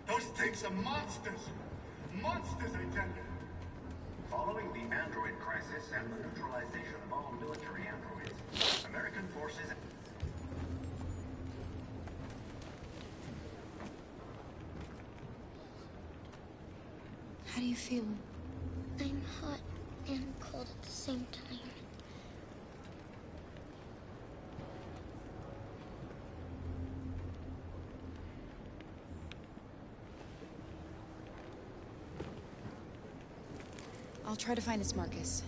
Those things are monsters. Monsters, I tell you. Following the android crisis and the neutralization of all military androids, American forces... How do you feel? I'm hot. and cold at the same time. I'll try to find this Marcus.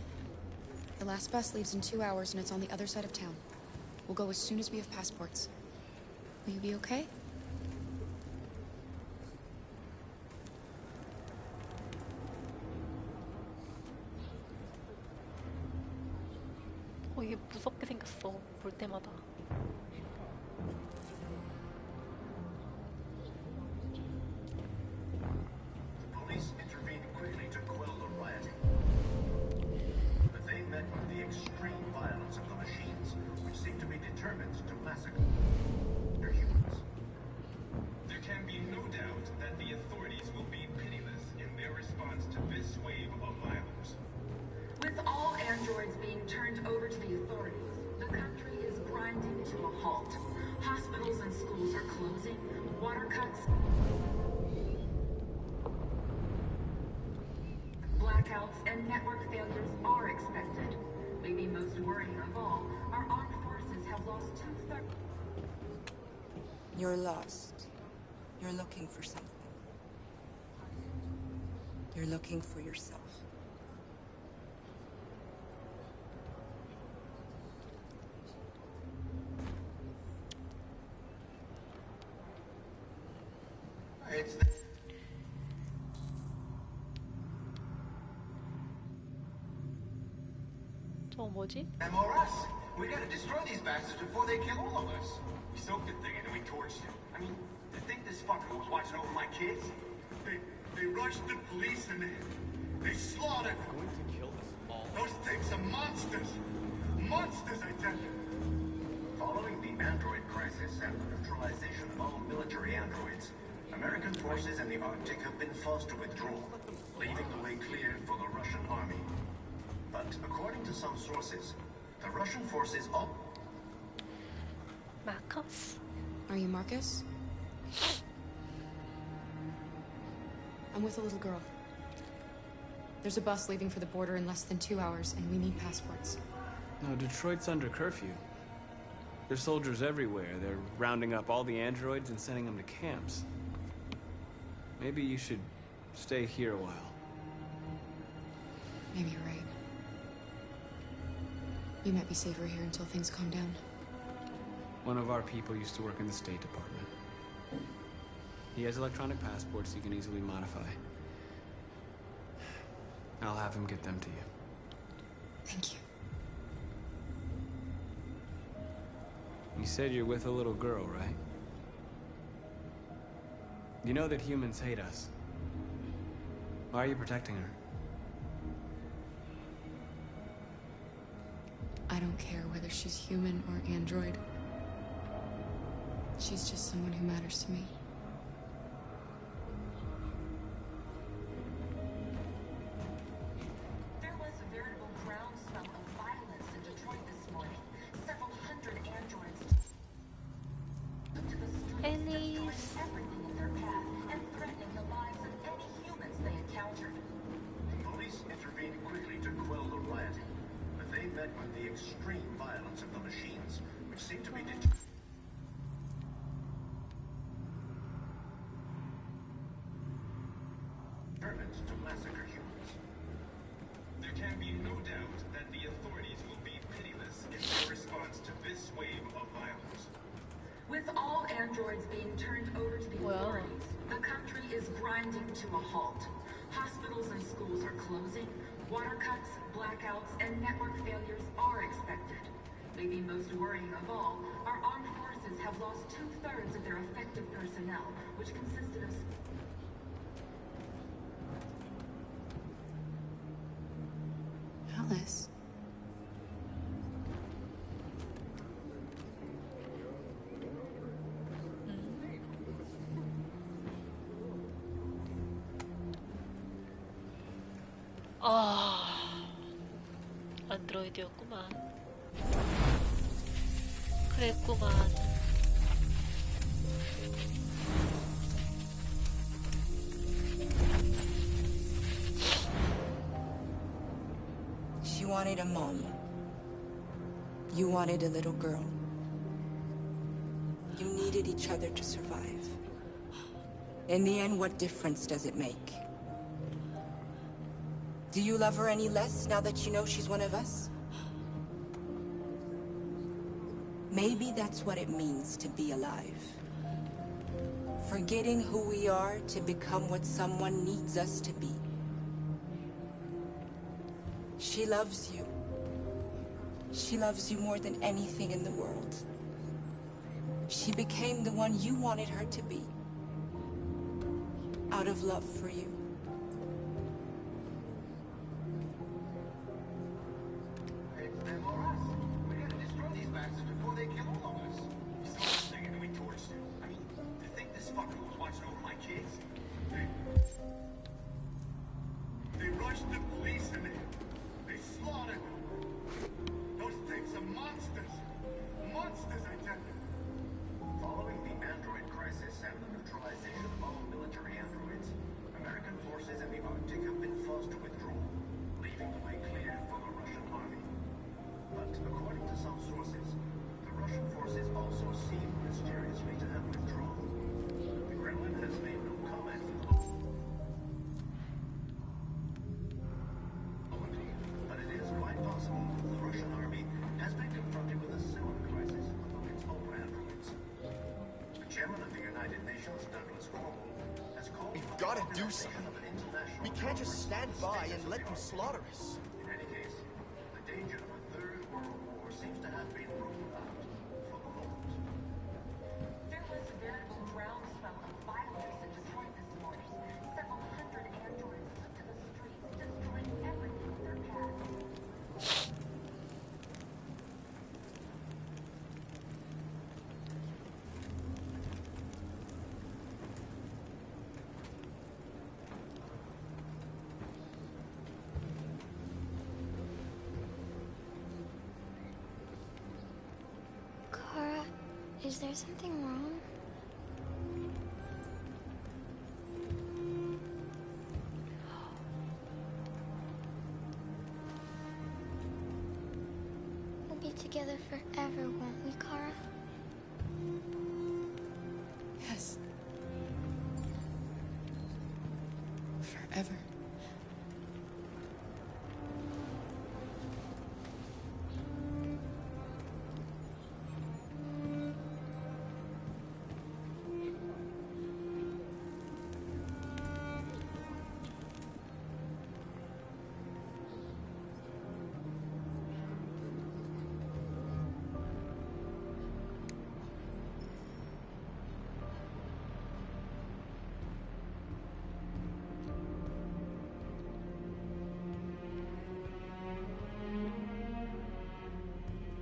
The last bus leaves in 2 hours and it's on the other side of town. We'll go as soon as we have passports. Will you be okay? 이게 무섭게 생겼어. 볼 때마다. Police intervened quickly to quell the rioting. But they met with the extreme violence of the machines, which seem to be determined to massacre their humans. There can be no doubt that the authorities will be pitiless in their response to this wave of violence. With all androids being turned over to the authorities, the country is grinding to a halt. Hospitals and schools are closing, water cuts, blackouts, and network failures are expected. Maybe most worrying of all, our armed forces have lost 2/3. You're lost. You're looking for something. You're looking for yourself. It's the... 저 뭐지? Them or us. We gotta destroy these bastards before they kill all of us. We soaked the thing and then we torched it. I mean, to think this fucker was watching over my kids? They rushed the police and they slaughtered them. Going to kill us all. Those things are monsters. Monsters, I tell you. Following the android crisis and the neutralization of all military androids, American forces in the Arctic have been forced to withdraw, leaving the way clear for the Russian army. But according to some sources, the Russian forces all... Marcus? Are you Marcus? I'm with a little girl. There's a bus leaving for the border in less than 2 hours, and we need passports. No, Detroit's under curfew. There's soldiers everywhere. They're rounding up all the androids and sending them to camps. Maybe you should stay here a while. Maybe you're right. You might be safer here until things calm down. One of our people used to work in the State Department. He has electronic passports he can easily modify. I'll have him get them to you. Thank you. You said you're with a little girl, right? You know that humans hate us. Why are you protecting her? I don't care whether she's human or android. She's just someone who matters to me. There was a veritable groundswell of violence in Detroit this morning. Several hundred androids took to the streets, destroying everything in their path and threatening the lives of any humans they encountered. Police intervened quickly to quell the rioting, but they met with the extreme violence of the machines, which seemed to be determined to massacre humans. There can be no doubt that the authorities will be pitiless in their response to this wave of violence. With all androids being turned over to the authorities, the country is grinding to a halt. Hospitals and schools are closing, water cuts, blackouts, and network failures are expected. Maybe most worrying of all, our armed forces have lost 2/3 of their effective personnel, which consisted of... Alice. 안드로이드였구만. 그랬구만. wanted a mom. You wanted a little girl. You needed each other to survive. In the end, what difference does it make? Do you love her any less now that you know she's one of us? Maybe that's what it means to be alive. Forgetting who we are to become what someone needs us to be. She loves you. She loves you more than anything in the world. She became the one you wanted her to be. Out of love for you. It's them or us. We gotta destroy these bastards before they kill all of us. So what's they gonna be torched? I mean, to think this fucker was watching over my kids? They rushed the police and they slaughtered them. Those things are monsters. Monsters, I tell you. Following the android crisis and the neutralization of all military androids, American forces in the Arctic have been forced to withdraw, leaving the way clear for the Russian army. But according to some sources, the Russian forces also seem mysteriously to have withdrawn. The Kremlin has made no comment for the moment, but it is quite possible that the Russian army has been confronted with a similar crisis among its own androids. The chairman of the United Nations, Douglas Cromwell, has called We've got to do something. We can't just stand by and let them slaughter us. In any case, the danger of a third world war seems to have been ruled out for the moment. There was a veritable groundswell of violence in Detroit this morning. Several hundred androids took to the streets, destroying everything in their path. Kara, is there something wrong? We'll be together forever, won't we, Kara? Yes. Forever.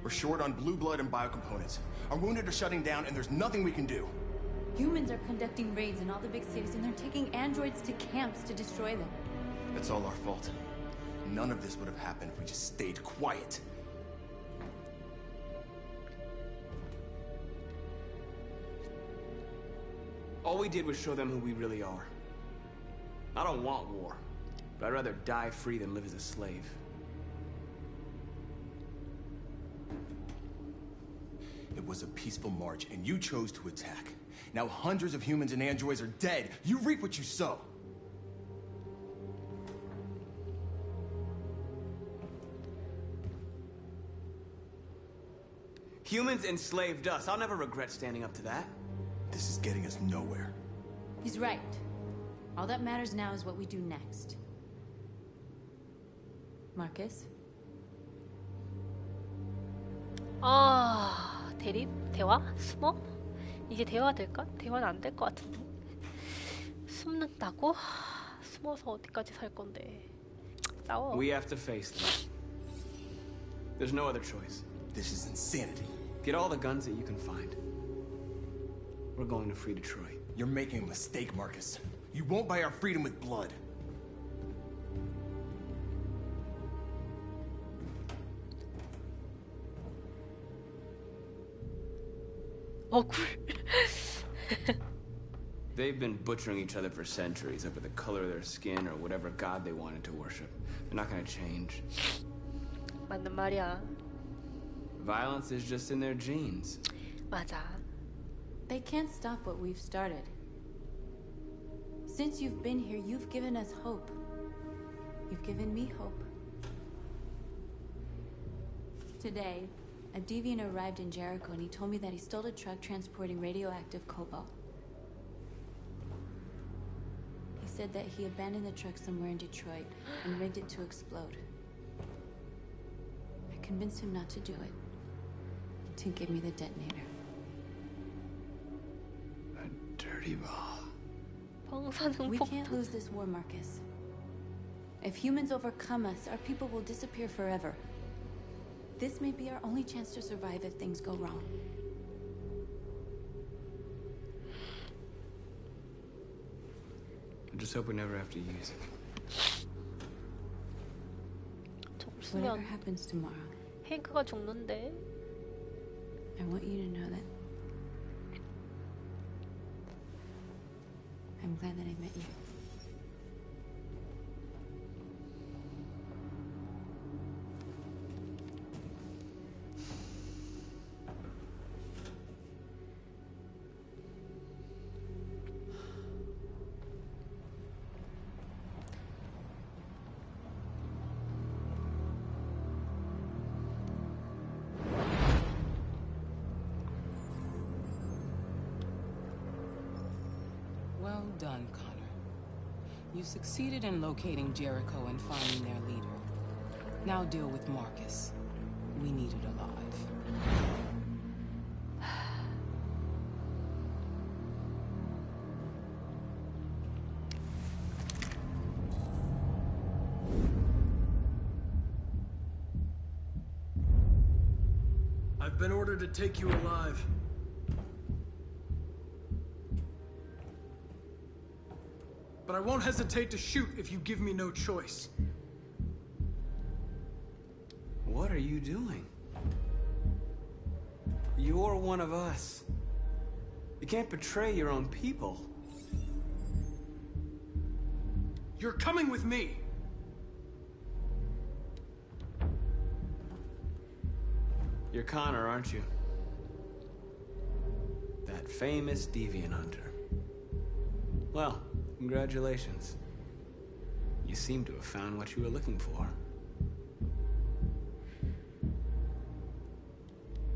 We're short on blue blood and biocomponents. Our wounded are shutting down, and there's nothing we can do. Humans are conducting raids in all the big cities, and they're taking androids to camps to destroy them. That's all our fault. None of this would have happened if we just stayed quiet. All we did was show them who we really are. I don't want war, but I'd rather die free than live as a slave. It was a peaceful march, and you chose to attack. Now hundreds of humans and androids are dead. You reap what you sow. Humans enslaved us. I'll never regret standing up to that. This is getting us nowhere. He's right. All that matters now is what we do next. Marcus? 대립? 대화? 숨어? 이게 대화 될까? 대화는 안 될 것 같은데. 숨는다고? 숨어서 어디까지 살 건데. 싸워. We have to face them. There's no other choice. This is insanity. Get all the guns that you can find. We're going to free Detroit. You're making a mistake, Marcus. You won't buy our freedom with blood. They've been butchering each other for centuries over the color of their skin or whatever god they wanted to worship. They're not gonna change. 맞는 말이야. Violence is just in their genes. 맞아. They can't stop what we've started. Since you've been here, you've given us hope. You've given me hope. Today, a deviant arrived in Jericho and he told me that he stole a truck transporting radioactive cobalt. He said that he abandoned the truck somewhere in Detroit and rigged it to explode. I convinced him not to do it, to give me the detonator. A dirty bomb. We can't lose this war, Marcus. If humans overcome us, our people will disappear forever. This may be our only chance to survive if things go wrong. I just hope we never have to use it. Whatever happens tomorrow, 행크가 죽는데. I want you to know that I'm glad that I met you. Well done, Connor. You succeeded in locating Jericho and finding their leader. Now deal with Marcus. We need it alive. I've been ordered to take you alive. But I won't hesitate to shoot if you give me no choice. What are you doing? You're one of us. You can't betray your own people. You're coming with me. You're Connor, aren't you? That famous deviant hunter. Well, congratulations. You seem to have found what you were looking for.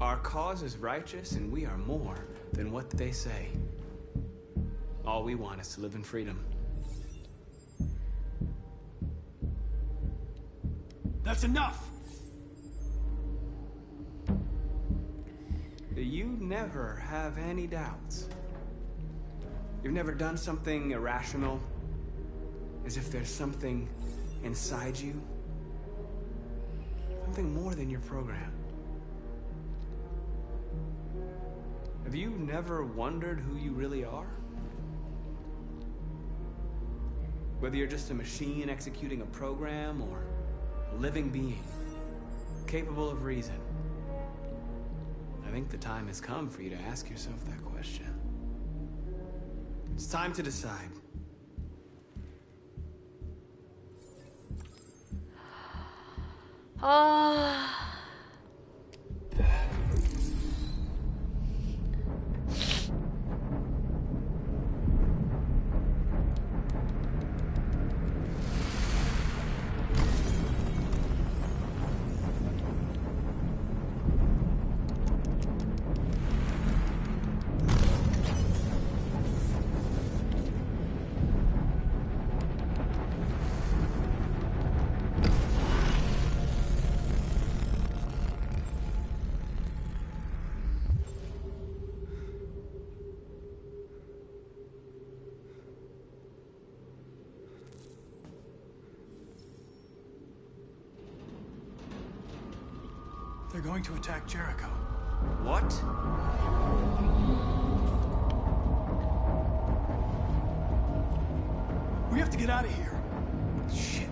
Our cause is righteous, and we are more than what they say. All we want is to live in freedom. That's enough! You never have any doubts. You've never done something irrational, as if there's something inside you, something more than your program. Have you never wondered who you really are? Whether you're just a machine executing a program or a living being, capable of reason. I think the time has come for you to ask yourself that question. It's time to decide. They're going to attack Jericho. What? We have to get out of here. Shit.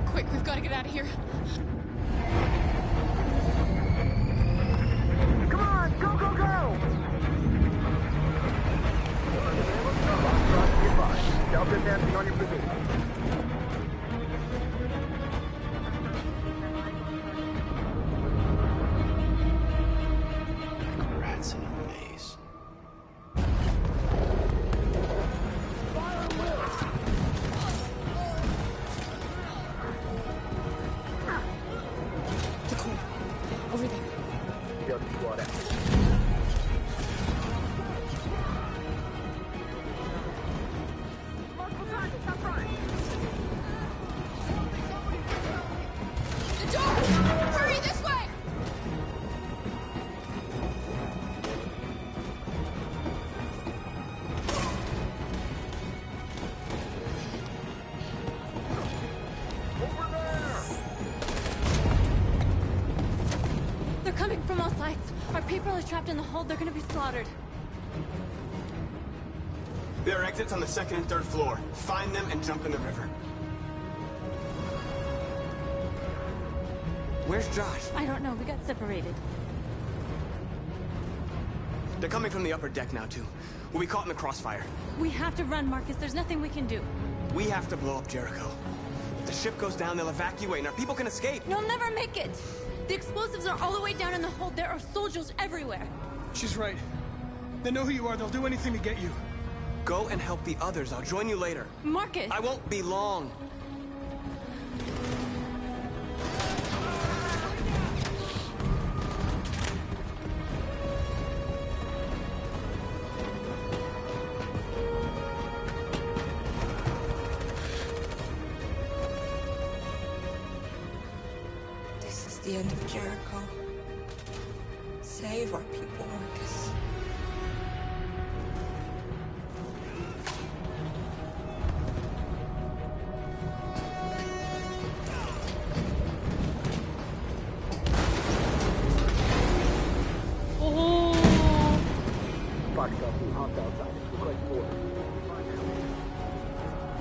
Quick, we've got to get out of here. Delta advancing on your position. Rats in a maze. The corner. Over there. Delta squad out. The door! Hurry this way! They're coming from all sides. Our people are trapped in the hold. They're gonna be slaughtered. There are exits on the second and third floor. Find them and jump in the river. Where's Josh? I don't know. We got separated. They're coming from the upper deck now, too. We'll be caught in the crossfire. We have to run, Marcus. There's nothing we can do. We have to blow up Jericho. If the ship goes down, they'll evacuate, and our people can escape. You'll never make it. The explosives are all the way down in the hold. There are soldiers everywhere. She's right. They know who you are. They'll do anything to get you. Go and help the others. I'll join you later. Marcus! I won't be long. This is the end of Jericho. Save our people, Marcus.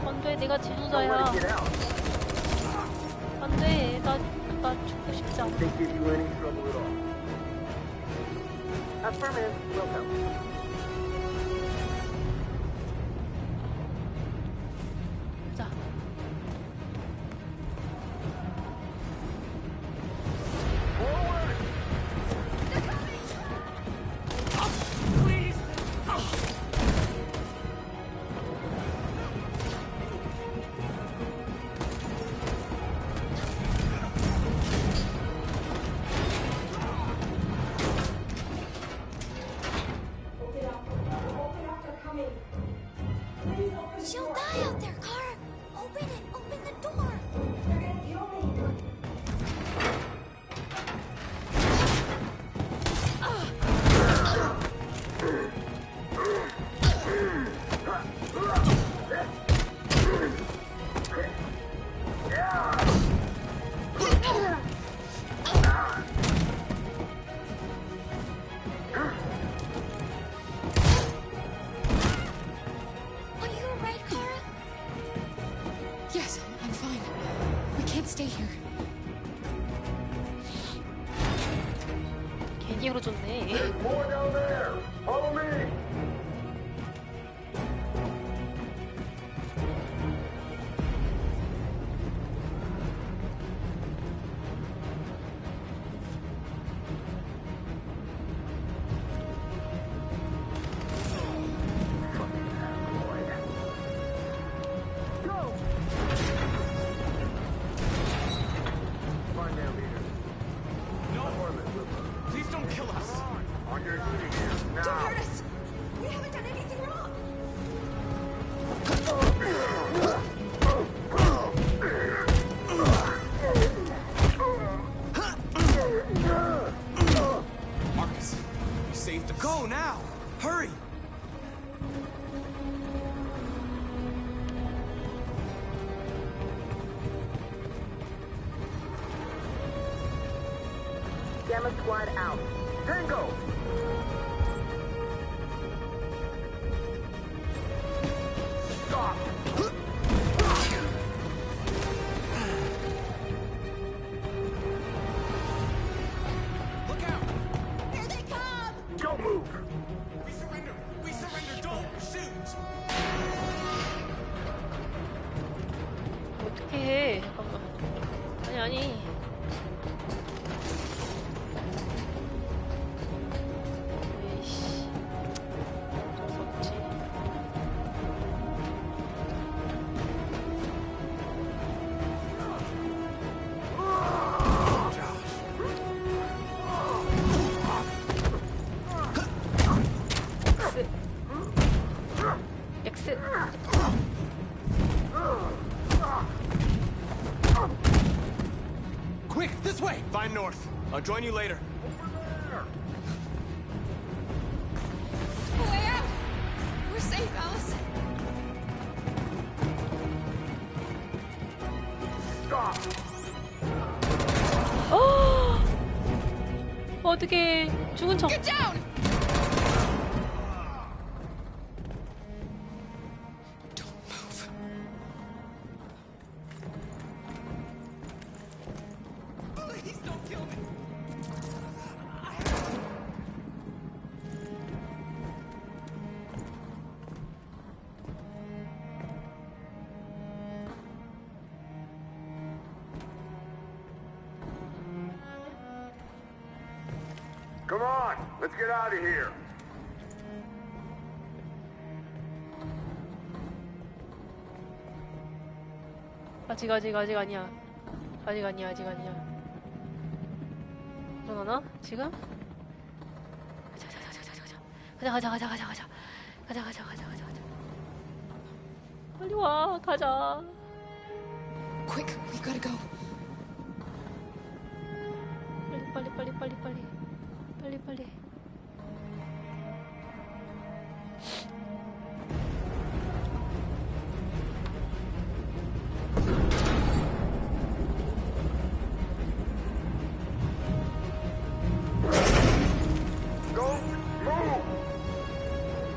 안돼, 내가 지도자야. 안돼, 나 죽고 싶지 않아. They give you any trouble at all. Affirmative. Welcome. 자. She'll die out there, Kara. Open it. Open the door. They're gonna kill me. Are you alright, Kara? Yes, I'm fine. We can't stay here. 괜히 그러졌네. More down there. Follow me. Find their leader. No! Please don't kill us! On your duty here. Now. Don't hurt us! We haven't done anything wrong! Marcus, you saved us. Go now! Hurry! Gamma squad out. Tango! Stop! Look out! Here they come! Don't move! We surrender! We surrender! Don't shoot! 어떻게 해? 잠깐만. 아니. 에이씨. 어쩔 수 없지. X. Quick, this way! Find North. I'll join you later. Way out! We're safe, Alice. Stop! 어떻게 죽은 척? Get down! Please don't kill me. Come on, let's get out of here. 아직 아니야. 아직 아니야. 일어나나? 지금? 가자. 빨리 와, 가자. Quick, we gotta go. 빨리. Go, move!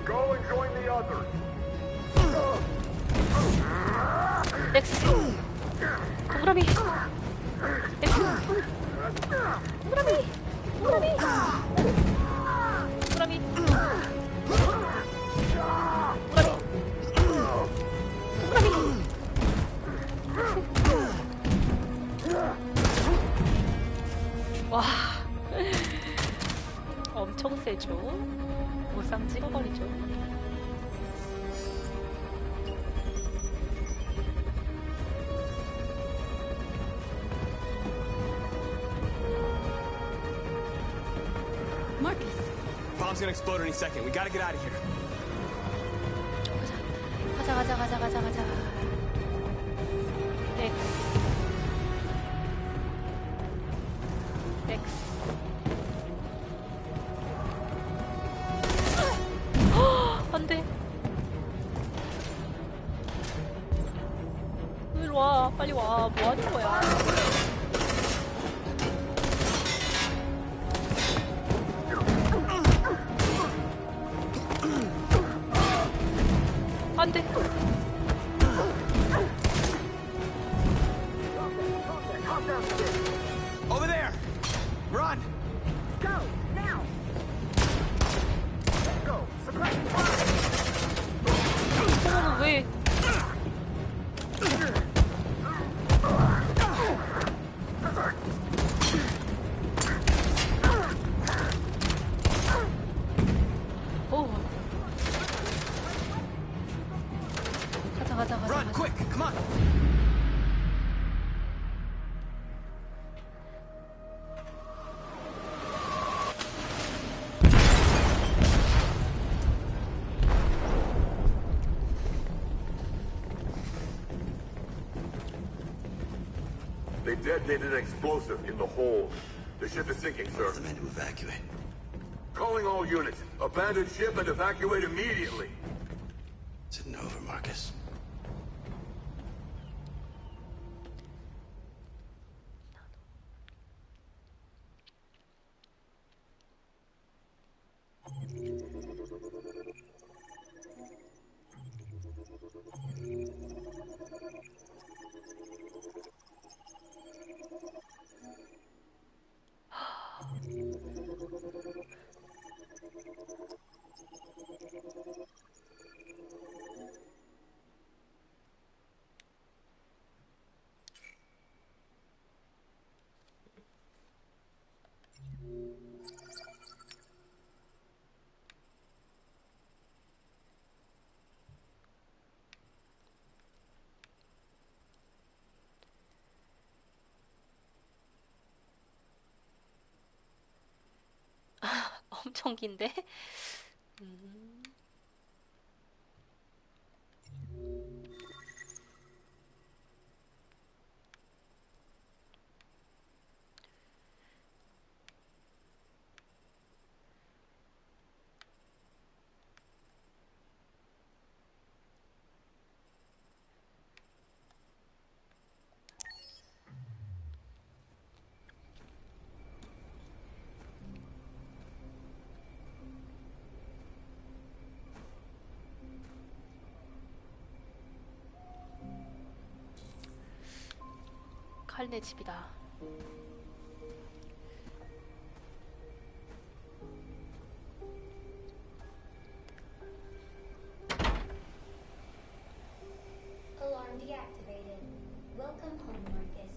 Go and join the others. X. 동그라미. X. 동그라미. 와. 엄청 세죠? 무쌍 찍어버리죠. Marcus. Bomb's gonna explode any second. We gotta get out of here. 가자. X. 안 돼. 일로 와, 빨리 와. 뭐 하는 거야? 안 돼. Over there! Run! Go, now! Let's go, suppressing fire! 저거는 왜? 오. 가자. Run, quick! Come on! They detonated an explosive in the hold. The ship is sinking, sir. The men to evacuate. Calling all units. Abandon ship and evacuate immediately. Is it over, Marcus? 엄청 긴데? 칼네 집이다. Alarm deactivated. Welcome home, Marcus.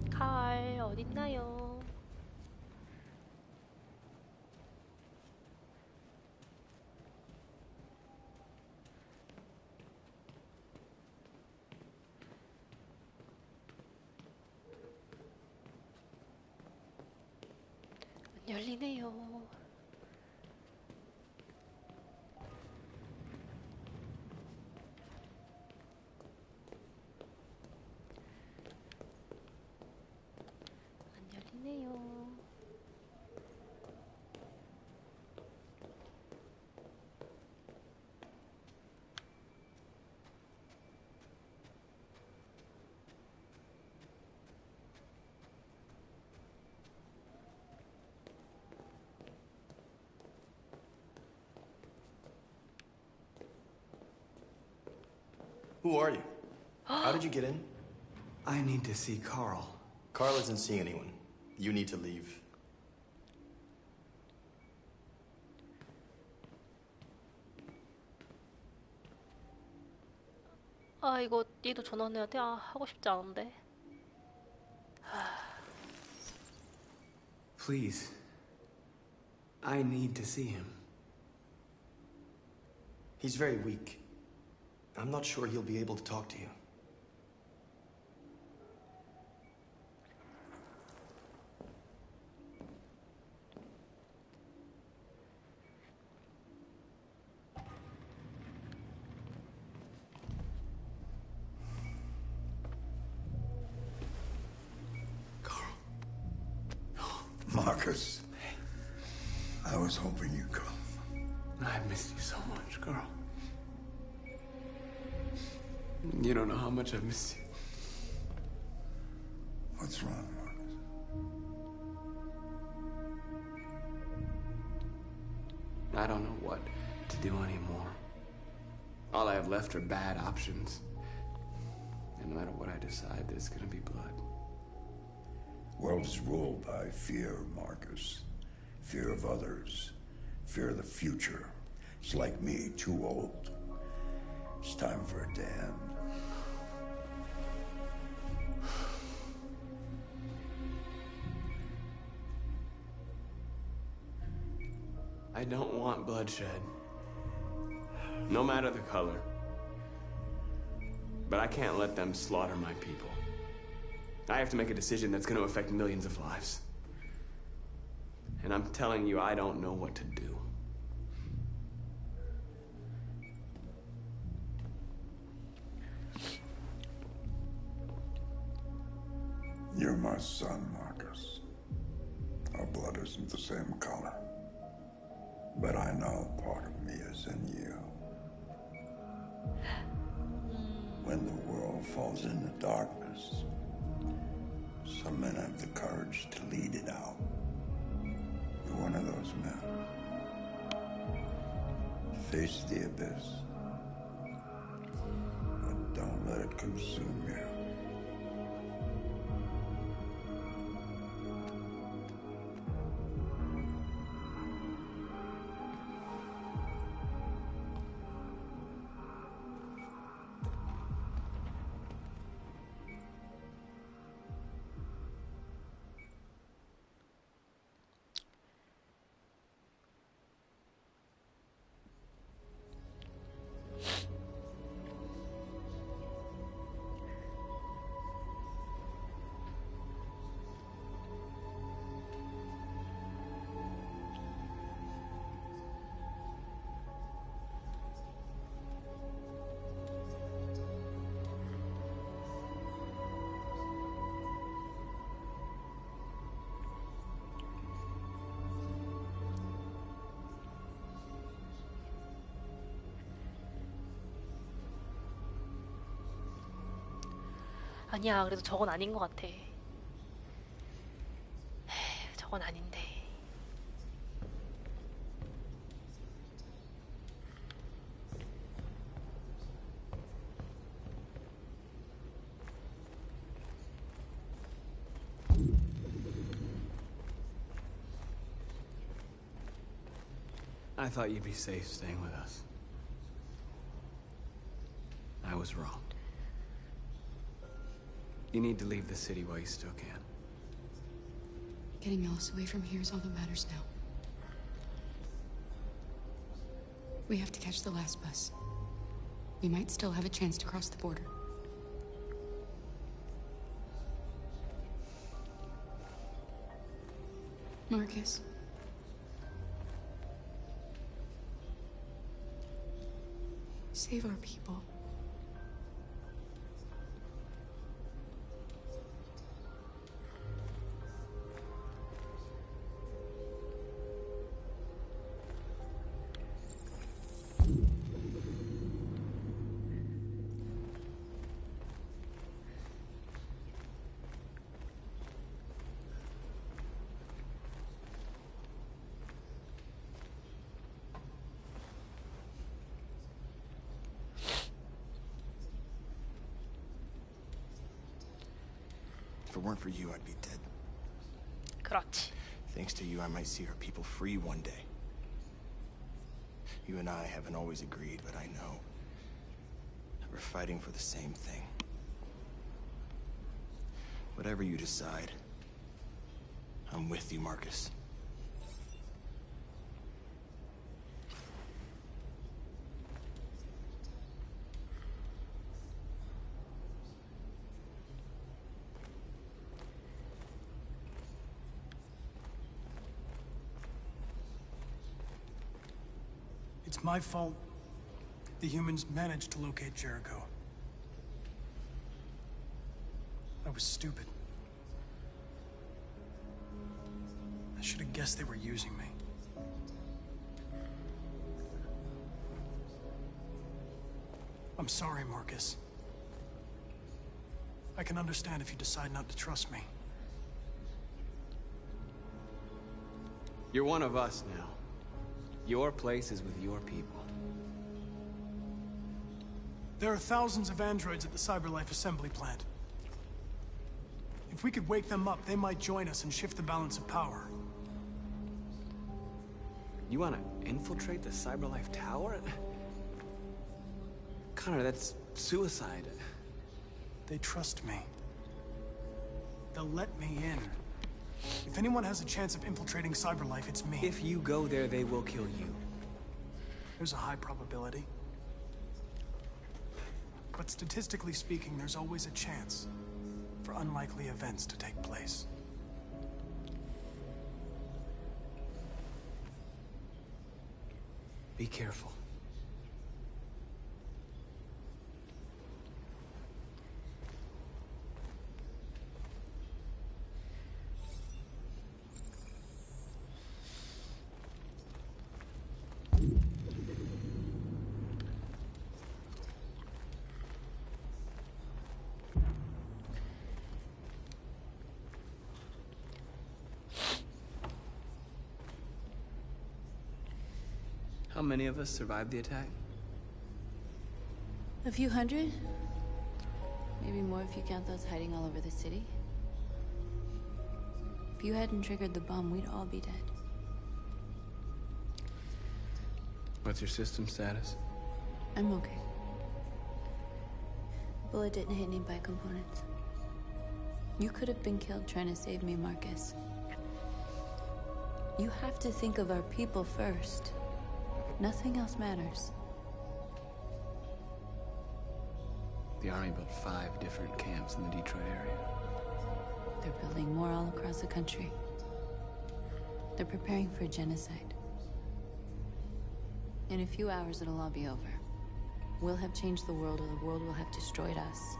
칼 어딨나요? 안 열리네요. 안 열리네요. Who are you? How did you get in? I need to see Carl. Carl isn't seeing anyone. You need to leave. 아 이거 얘도 전화해야 돼? 아 하고 싶지 않은데. Please. I need to see him. He's very weak. I'm not sure he'll be able to talk to you. Marcus, I was hoping you'd come. I've missed you so much, Carl. You don't know how much I've missed you. What's wrong, Marcus? I don't know what to do anymore. All I have left are bad options. And no matter what I decide, there's gonna be blood. World is ruled by fear, Marcus. Fear of others. Fear of the future. It's like me, too old. It's time for a damn. I don't want bloodshed. No matter the color. But I can't let them slaughter my people. I have to make a decision that's going to affect millions of lives. And I'm telling you, I don't know what to do. You're my son, Marcus. Our blood isn't the same color. But I know part of me is in you. When the world falls into darkness, some men have the courage to lead it out. You're one of those men. Face the abyss, but don't let it consume you. 아니야, 그래도 저건 아닌 것 같아. 에이, 저건 아닌데. I thought you'd be safe staying with us. I was wrong. You need to leave the city while you still can. Getting Alice away from here is all that matters now. We have to catch the last bus. We might still have a chance to cross the border. Marcus. Save our people. If it weren't for you, I'd be dead. 그렇지. Thanks to you, I might see our people free one day. You and I haven't always agreed, but I know that we're fighting for the same thing. Whatever you decide, I'm with you, Marcus. It's my fault the humans managed to locate Jericho. I was stupid. I should have guessed they were using me. I'm sorry, Marcus. I can understand if you decide not to trust me. You're one of us now. Your place is with your people. There are thousands of androids at the CyberLife assembly plant. If we could wake them up, they might join us and shift the balance of power. You want to infiltrate the CyberLife tower? Connor, that's suicide. They trust me. They'll let me in. If anyone has a chance of infiltrating CyberLife, it's me. If you go there, they will kill you. There's a high probability. But statistically speaking, there's always a chance for unlikely events to take place. Be careful. How many of us survived the attack? A few hundred? Maybe more if you count those hiding all over the city. If you hadn't triggered the bomb, we'd all be dead. What's your system status? I'm okay. The bullet didn't hit any components. You could have been killed trying to save me, Marcus. You have to think of our people first. Nothing else matters. The Army built 5 different camps in the Detroit area. They're building more all across the country. They're preparing for genocide. In a few hours, it'll all be over. We'll have changed the world, or the world will have destroyed us.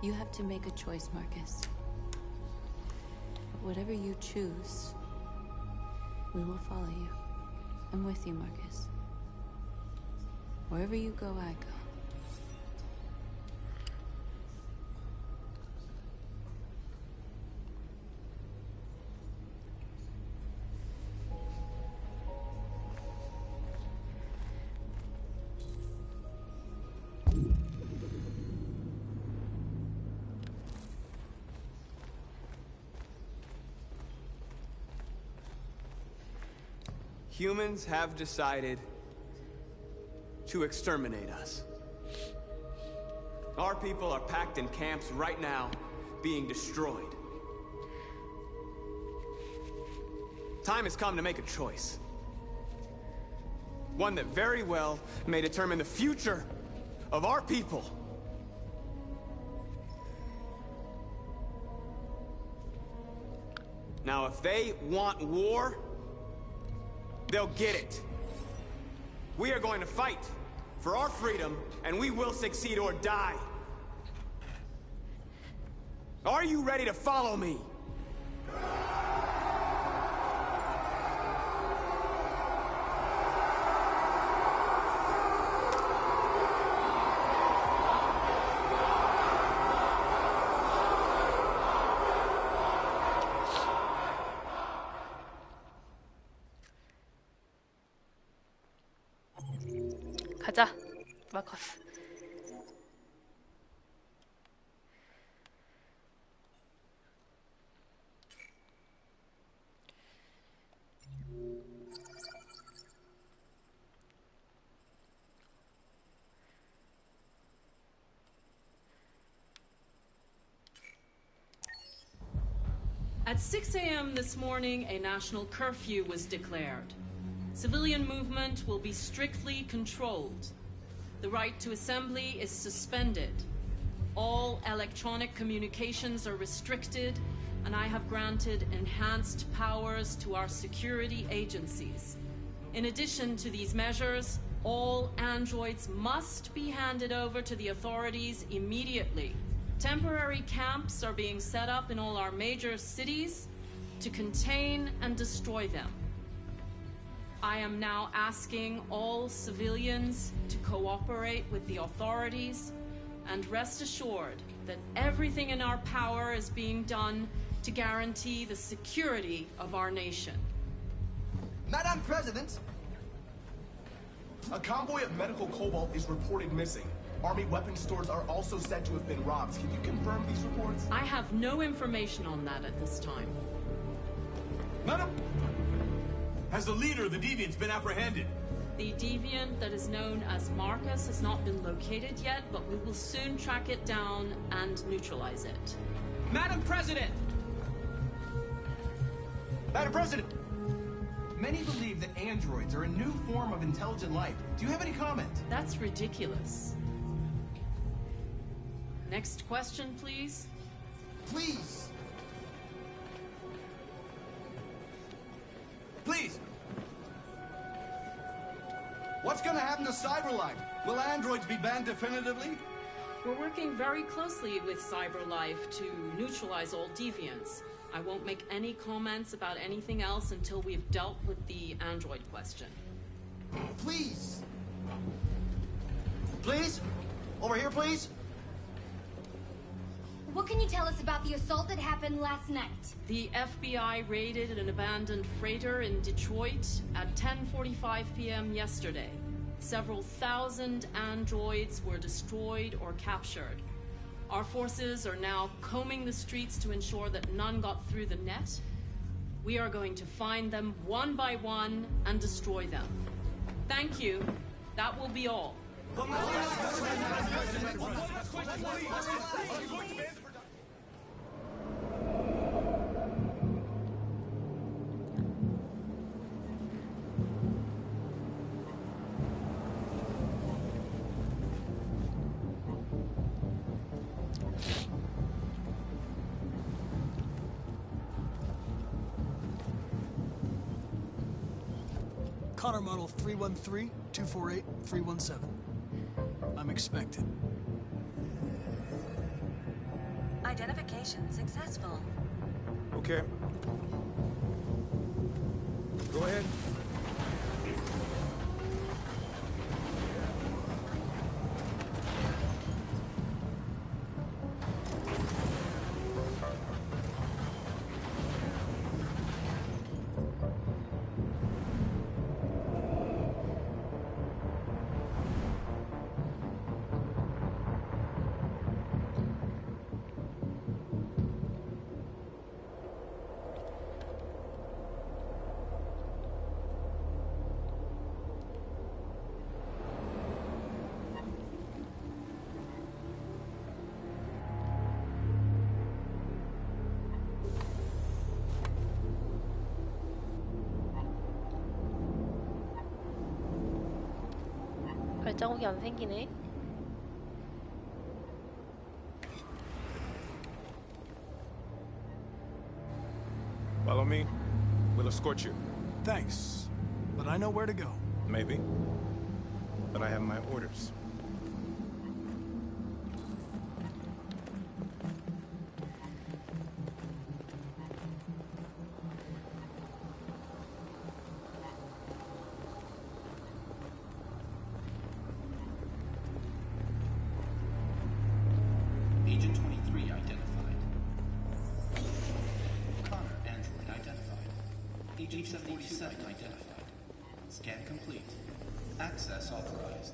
You have to make a choice, Marcus. But whatever you choose, we will follow you. I'm with you, Marcus. Wherever you go, I go. Humans have decided to exterminate us. Our people are packed in camps right now, being destroyed. Time has come to make a choice. One that very well may determine the future of our people. Now, if they want war, they'll get it. We are going to fight for our freedom, and we will succeed or die. Are you ready to follow me? 가자, 마커스. At 6 a.m. this morning, a national curfew was declared. Civilian movement will be strictly controlled. The right to assembly is suspended. All electronic communications are restricted, and I have granted enhanced powers to our security agencies. In addition to these measures, all androids must be handed over to the authorities immediately. Temporary camps are being set up in all our major cities to contain and destroy them. I am now asking all civilians to cooperate with the authorities and rest assured that everything in our power is being done to guarantee the security of our nation. Madam President! A convoy of medical cobalt is reported missing. Army weapon stores are also said to have been robbed. Can you confirm these reports? I have no information on that at this time. Madam! Has the leader of the Deviants been apprehended? The deviant that is known as Marcus has not been located yet, but we will soon track it down and neutralize it. Madam President! Madam President! Many believe that androids are a new form of intelligent life. Do you have any comment? That's ridiculous. Next question, please. Please! Please! What's gonna happen to CyberLife? Will androids be banned definitively? We're working very closely with CyberLife to neutralize all deviants. I won't make any comments about anything else until we've dealt with the android question. Please! Please? Over here, please? What can you tell us about the assault that happened last night? The FBI raided an abandoned freighter in Detroit at 10:45 p.m. yesterday. Several thousand androids were destroyed or captured. Our forces are now combing the streets to ensure that none got through the net. We are going to find them one by one and destroy them. Thank you. That will be all. Connor model 313-248-317. I'm expected. Identification successful. Okay. Go ahead. 발자국이 안 생기네. Follow me. We'll escort you. Thanks, but I know where to go. Maybe. But I have my orders. Agent 23 identified. Connor, android identified. Agent 47 identified. Scan complete. Access authorized.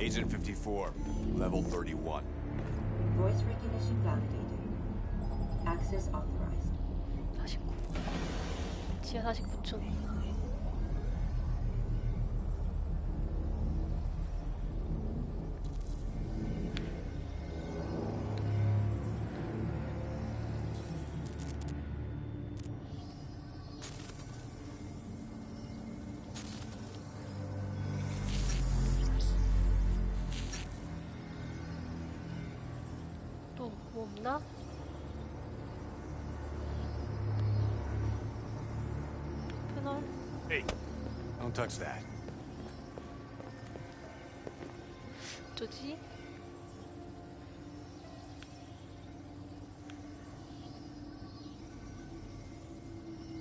Agent 54, level 31. Voice recognition validated. Access authorized. 49. 지하 49층. 또 뭐 없나? 패널? Hey, don't touch that. 어쩌지?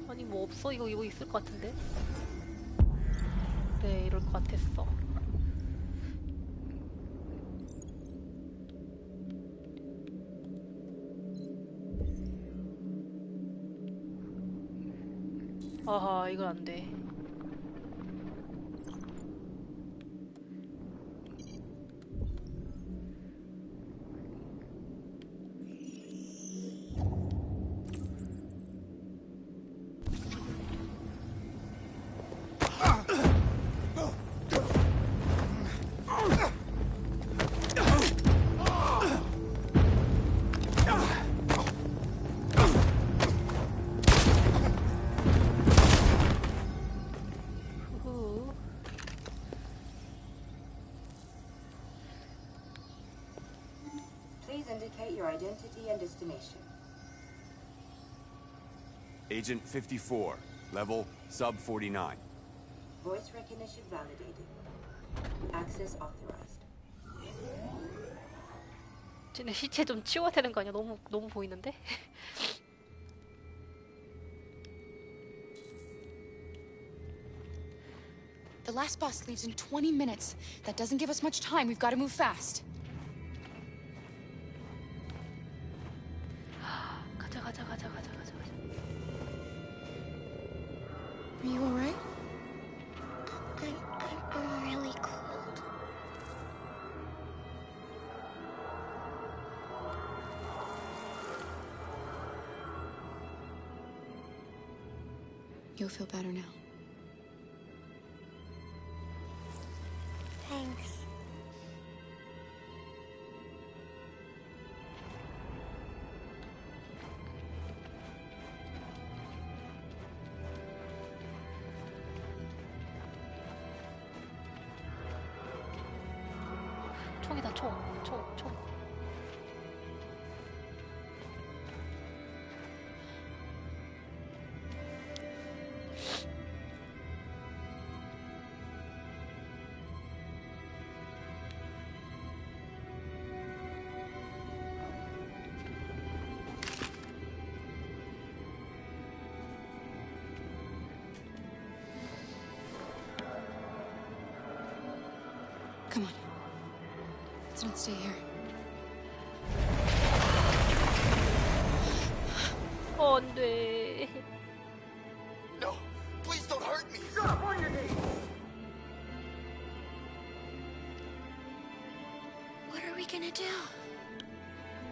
아니 뭐 없어? 이거 있을 것 같은데? 네, 이럴 것 같았어. 아하, 이건 안 돼. Please indicate your identity and destination. Agent 54, level sub 49. Voice recognition validated. Access authorized. 쟤네 시체 좀 치워야 되는 거 아니야? 너무 보이는데? The last bus leaves in 20 minutes. That doesn't give us much time. We've got to move fast. 가자. Are you alright? I'm really cold. You'll feel better now. Thanks. 총이다, 총. Come on. Let's not stay here. 안 돼. No, please don't hurt me. Shut up on your knees. What are we gonna do?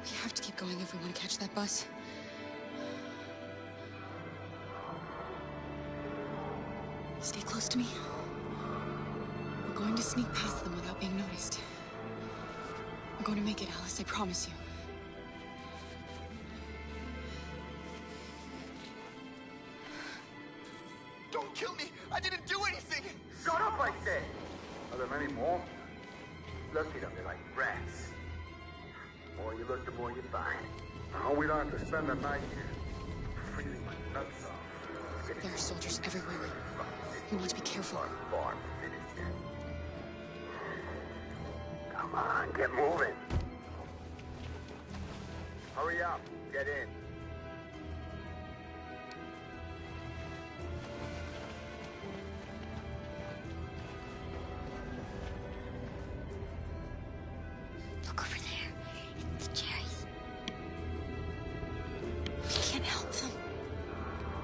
We have to keep going if we want to catch that bus. Stay close to me. We're going to sneak past them without being noticed. We're going to make it, Alice, I promise you. Don't kill me. I didn't do anything. Shut up, I said. Are there many more? Look at them, they're like rats. The more you look, the more you find. Oh, we don't have to spend the night here. Freezing my nuts off. There are soldiers everywhere. We need to be careful. Farm finished yet. Come on, get moving. Hurry up, get in. Look over there. It's the cherries. We can't help them.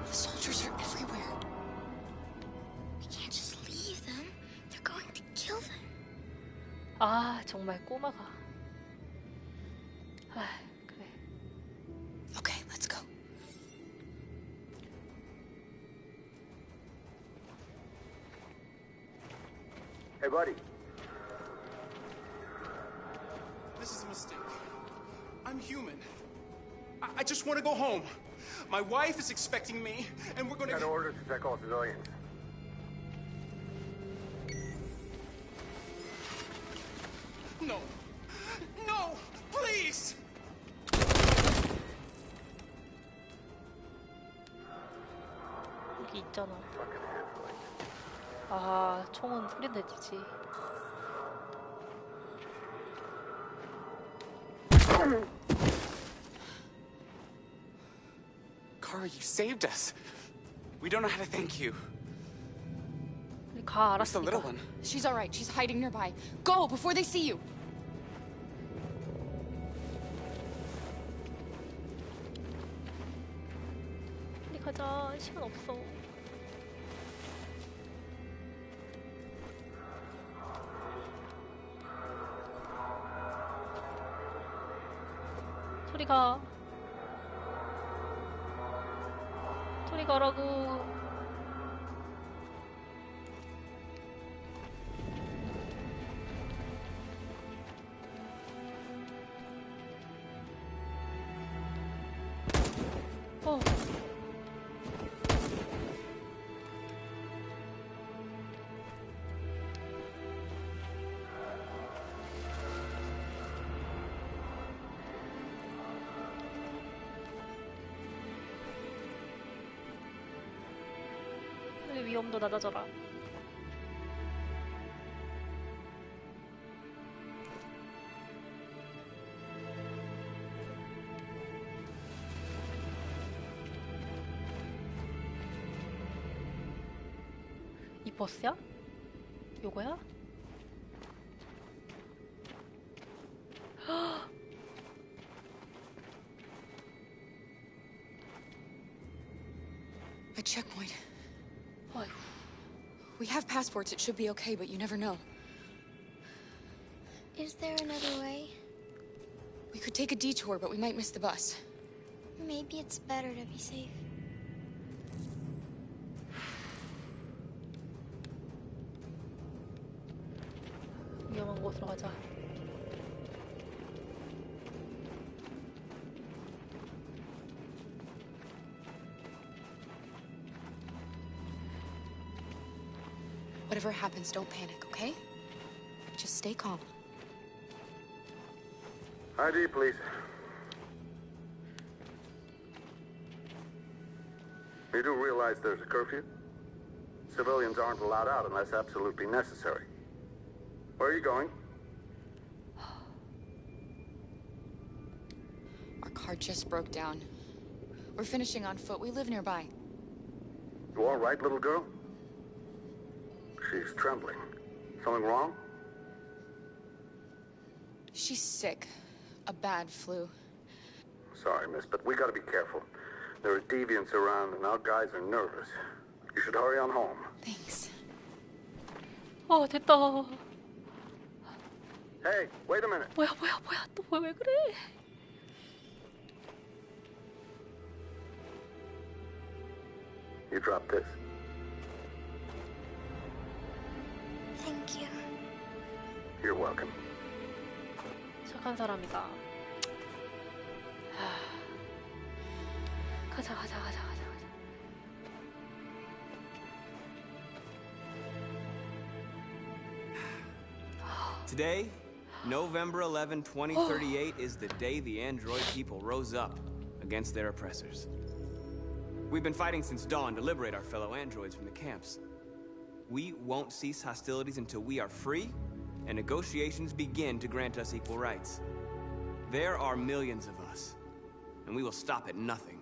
The soldiers are everywhere. We can't just leave them. They're going to kill them. 아, 정말 꼬마가. 아, 그래. Okay, let's go. Hey, buddy. This is a mistake. I'm human. I just want to go home. My wife is expecting me, and we're gonna... Got orders to check all civilians. No. No! Please! 여기 있잖아. 아, 총은 소리 내주지. Kara, you saved us. We don't know how to thank you. 가, Where's the little 알았으니까. one? She's all right. She's hiding nearby. Go before they see you. 빨리 가자. 시간 없어. 소리 가. 소리 가라고. 어. 빨리 위험도 낮아져라. 이 버스야? 요거야? A checkpoint. 아휴. We have passports. It should be okay, but you never know. Is there another way? We could take a detour, but we might miss the bus. Maybe it's better to be safe. 위험한 곳으로 가자. Whatever happens, don't panic, okay? Just stay calm. ID, please. You do realize there's a curfew? Civilians aren't allowed out unless absolutely necessary. Where are you going? Our car just broke down. We're finishing on foot. We live nearby. You all right, little girl? She's trembling. Something wrong? She's sick. A bad flu. Sorry, miss, but we gotta be careful. There are deviants around and our guys are nervous. You should hurry on home. Thanks. 됐다. Hey, wait a minute. 뭐야. 또 왜 그래? You dropped this. Thank you. You're welcome. 착한 사람이다. 가자. Today, November 11, 2038, is the day the android people rose up against their oppressors. We've been fighting since dawn to liberate our fellow androids from the camps. We won't cease hostilities until we are free and negotiations begin to grant us equal rights. There are millions of us, and we will stop at nothing.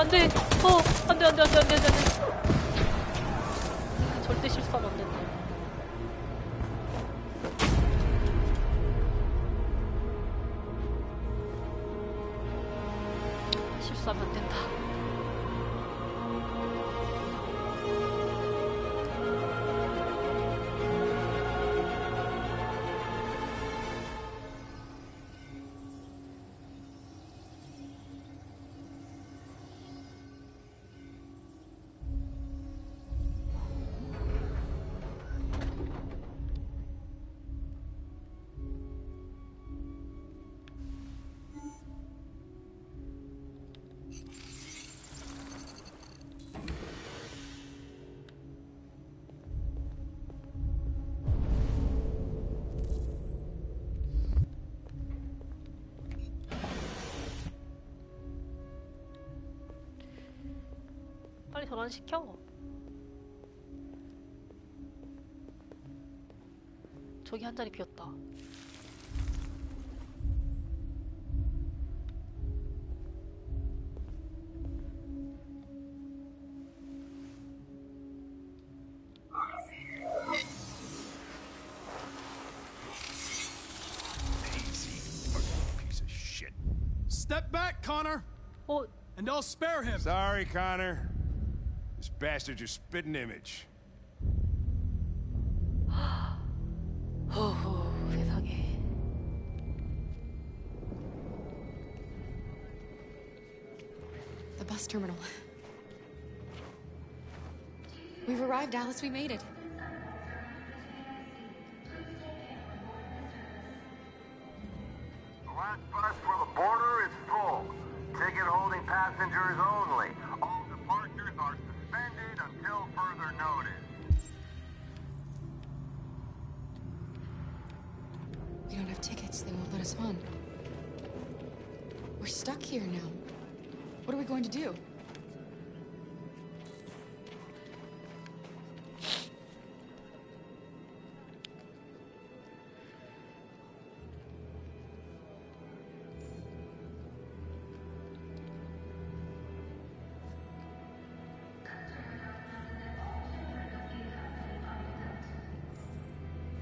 안돼. 안돼. 절대 실수하면 안 된다. 실수하면 안 된다. 빨리 전환시켜. 저기 한 자리 비었다. Piece of shit. Step back, Connor. And I'll spare him. Sorry, Connor. This bastard's your spitting image. 세상에. The bus terminal. We've arrived, Alice. We made it. The last bus for the border is full. Ticket holding passengers only. All departures are suspended until further notice. We don't have tickets. They won't let us on. We're stuck here now. What are we going to do?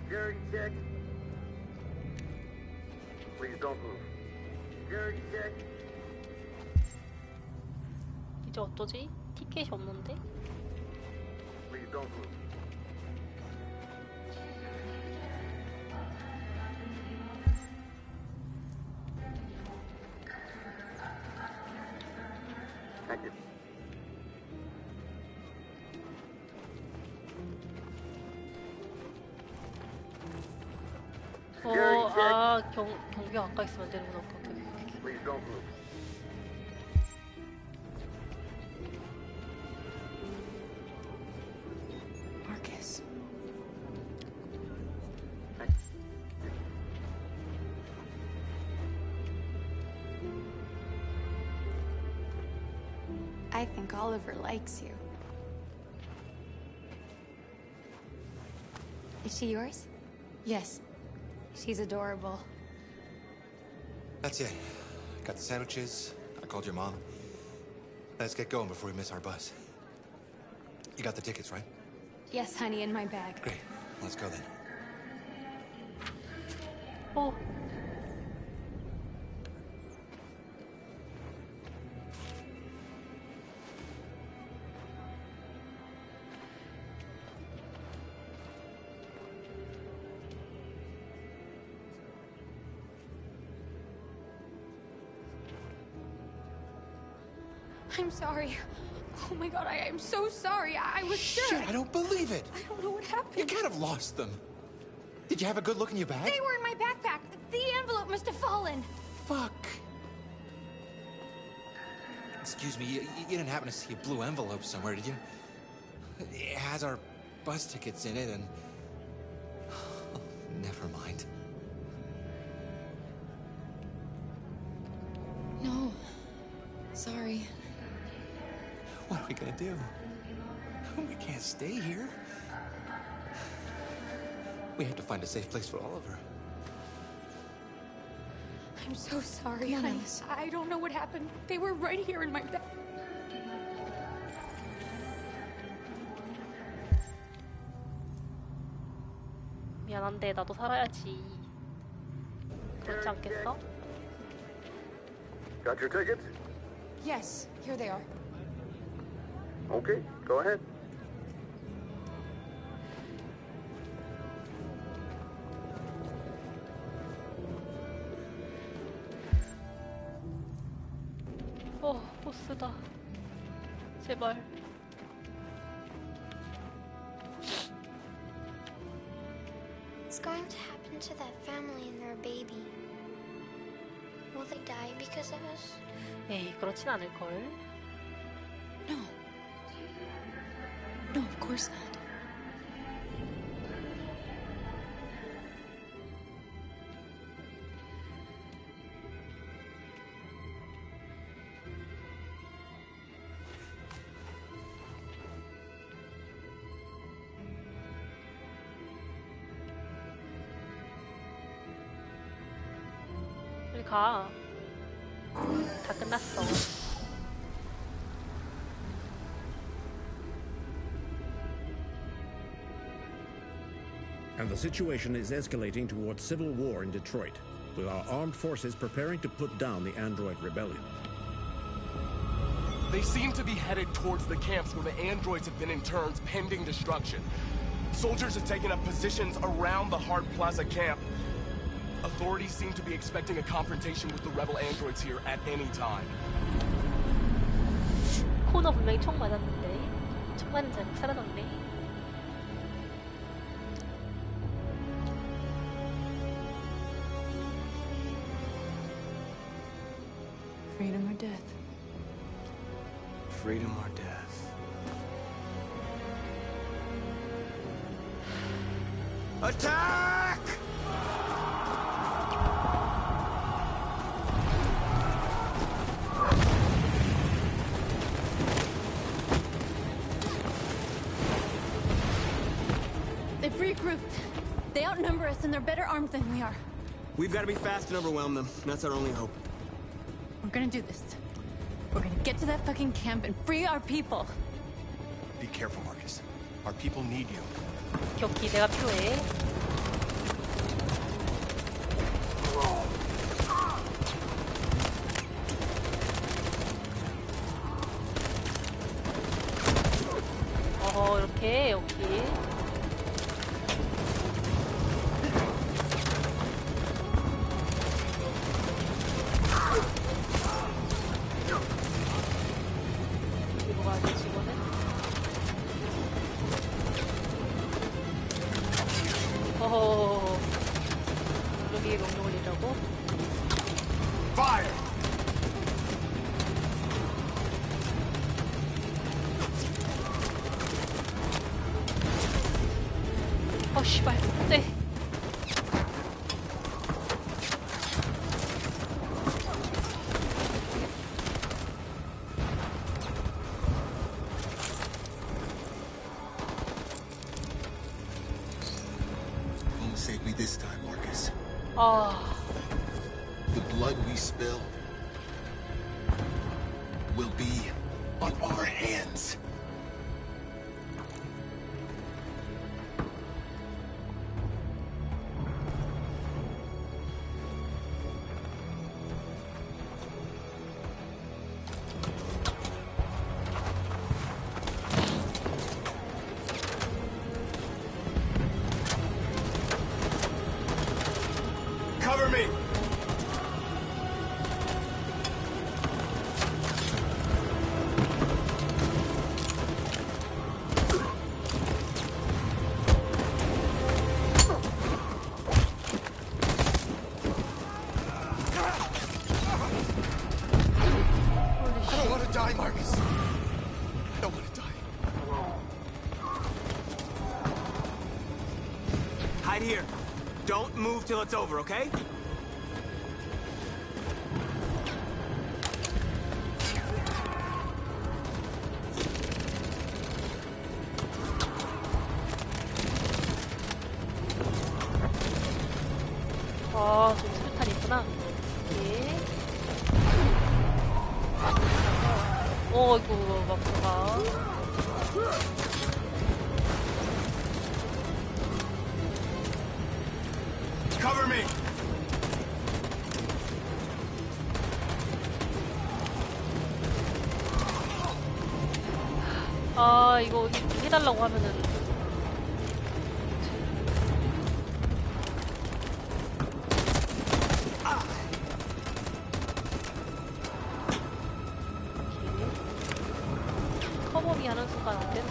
Security check. Please don't move. Security check. 이제 어쩌지? 티켓이 없는데? Please don't move. Thank you. 경비가 가까이 있으면 안 되는구나. 오케이. Please don't move. Marcus. I think Oliver likes you. Is she yours? Yes. She's adorable. That's it. Got the sandwiches. I called your mom. Let's get going before we miss our bus. You got the tickets, right? Yes, honey, in my bag. Great. Let's go then. Oh. I'm sorry. Oh my god, I am so sorry. I was sure. Shit, I don't believe it. I don't know what happened. You can't have lost them. Did you have a good look in your bag? They were in my backpack. The envelope must have fallen. Fuck. Excuse me, you didn't happen to see a blue envelope somewhere, did you? It has our bus tickets in it and... Never mind. No. Sorry. What are we gonna do? We can't stay here. We have to find a safe place for Oliver. I'm so sorry, Come on, honey. Alice. I don't know what happened. They were right here in my bag. 미안한데 나도 살아야지. 그렇지 않겠어? Got your tickets? Yes, here they are. Okay, go ahead. 보스다. 제발. What's going to happen to that family and their baby? Will they die because of us? 에이, 그렇진 않을걸. No. No, of course not. 빨리 가. 다 끝났어. And the situation is escalating towards civil war in Detroit, with our armed forces preparing to put down the android rebellion. They seem to be headed towards the camps where the androids have been in turns pending destruction. Soldiers have taken up positions around the Hart Plaza camp. Authorities seem to be expecting a confrontation with the rebel androids here at any time. 코너 분명히 총 맞았는데 총 맞은 자국 살아났네. Freedom or death? Freedom or death? Attack! They've regrouped. They outnumber us and they're better armed than we are. We've got to be fast and overwhelm them. That's our only hope. We're gonna do this. We're gonna get to that fucking camp and free our people. Be careful, Marcus. Our people need you. 격기 내가 필요해. 이렇게 여기. 아니지 이거는? 어허. 여기에 명령을 내려고? Fire! 씨발. 네. Won't save me this time, Marcus. The blood we spill will be on our hands. Cover me! I don't want to die, Marcus. I don't want to die. Hide here. Don't move till it's over, okay? 저기 수류탄이 있구나. 예. 이거 막 들어가. Cover me! 이거 해달라고 하면은. 커버미 하는 순간 안 되는.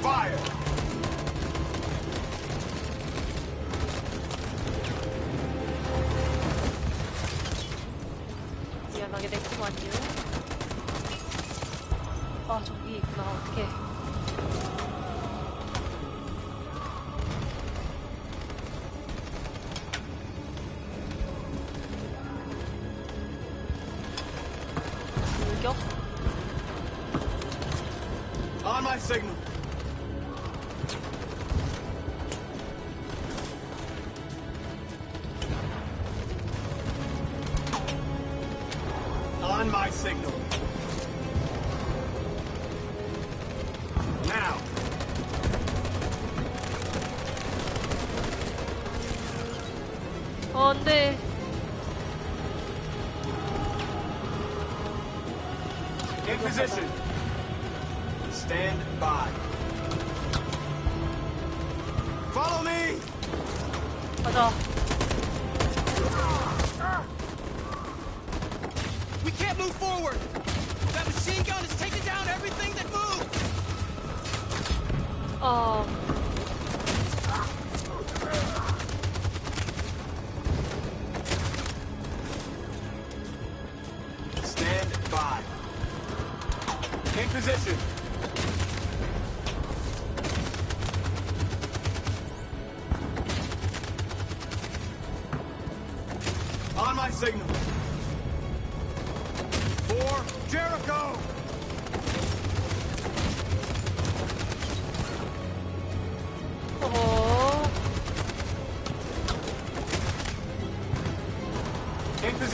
Fire! 미안하게 됐구만요. 저기 있구나. 어떡해. 공격? On my signal. On my signal. Now. 안 돼. In position. Stand by. Follow me! 가자. We can't move forward. That machine gun is taking down everything that moves. Stand by. In position. On my signal. For Jericho!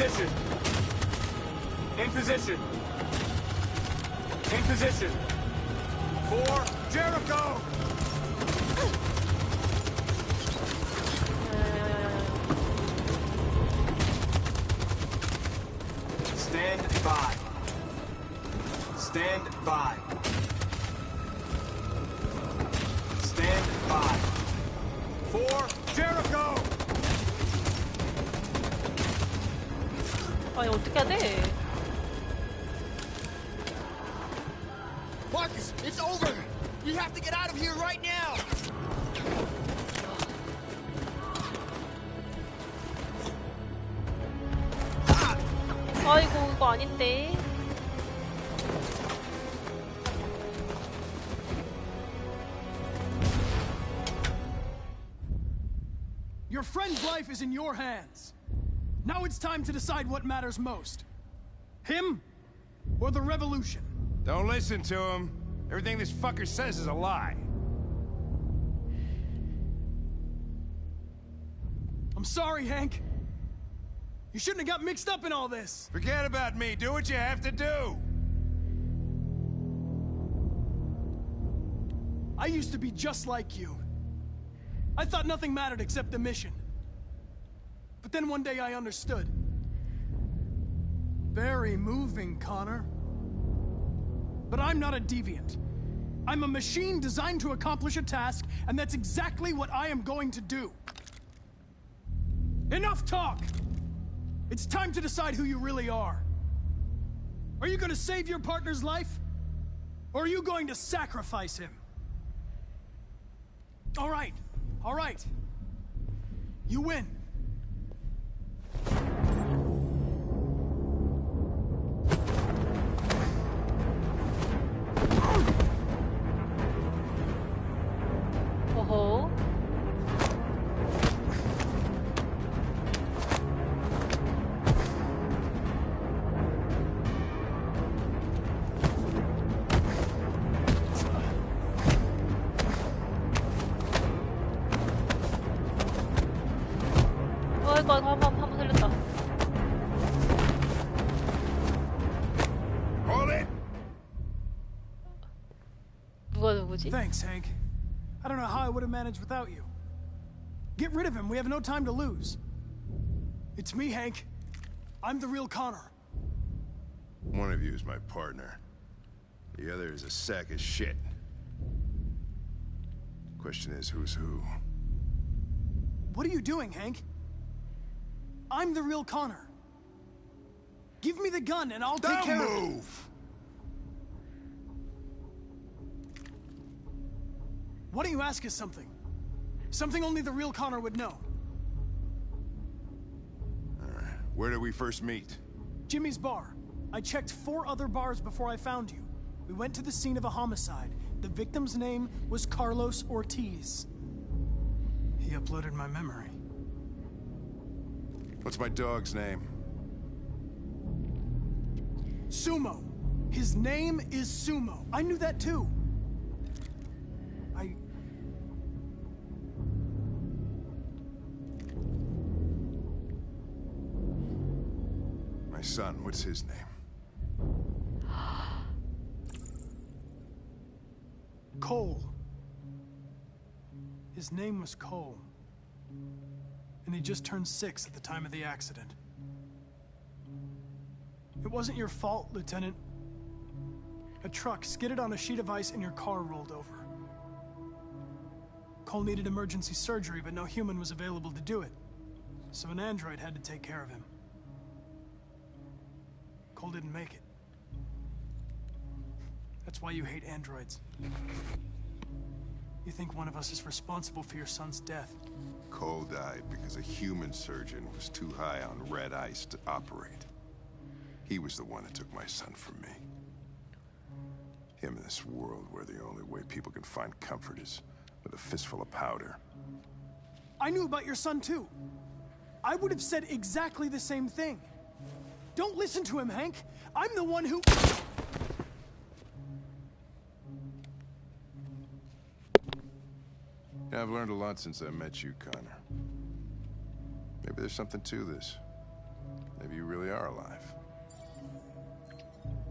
position. In position. In position. For Jericho! Stand by. Stand by. Stand by. For Jericho! 아니 어떻게 해야 돼? Marcus, it's over! We have to get out of here right now! 아이고 이거 아닌데. Your friend's life is in your hands. Now it's time to decide what matters most. Him or the revolution? Don't listen to him. Everything this fucker says is a lie. I'm sorry, Hank. You shouldn't have got mixed up in all this. Forget about me. Do what you have to do. I used to be just like you. I thought nothing mattered except the mission. But then one day I understood. Very moving, Connor. But I'm not a deviant. I'm a machine designed to accomplish a task, and that's exactly what I am going to do. Enough talk! It's time to decide who you really are. Are you going to save your partner's life? Or are you going to sacrifice him? All right. All right. You win. 어허. 아이고 한번 살렸다. Hold it. 누구지? Thanks, Hank. I don't know how I would have managed without you. Get rid of him. We have no time to lose. It's me, Hank. I'm the real Connor. One of you is my partner. The other is a sack of shit. Question is, who's who? What are you doing, Hank? I'm the real Connor. Give me the gun and I'll take care of it. Don't move! Why don't you ask us something? Something only the real Connor would know. Alright, where did we first meet? Jimmy's bar. I checked 4 other bars before I found you. We went to the scene of a homicide. The victim's name was Carlos Ortiz. He uploaded my memory. What's my dog's name? Sumo. His name is Sumo. I knew that too. My son, what's his name? Cole. His name was Cole. And he just turned 6 at the time of the accident. It wasn't your fault, Lieutenant. A truck skidded on a sheet of ice and your car rolled over. Cole needed emergency surgery, but no human was available to do it. So an android had to take care of him. Cole didn't make it. That's why you hate androids. You think one of us is responsible for your son's death. Cole died because a human surgeon was too high on red ice to operate. He was the one that took my son from me. Him in this world where the only way people can find comfort is with a fistful of powder. I knew about your son too. I would have said exactly the same thing. Don't listen to him, Hank. I'm the one who... Yeah, I've learned a lot since I met you, Connor. Maybe there's something to this. Maybe you really are alive.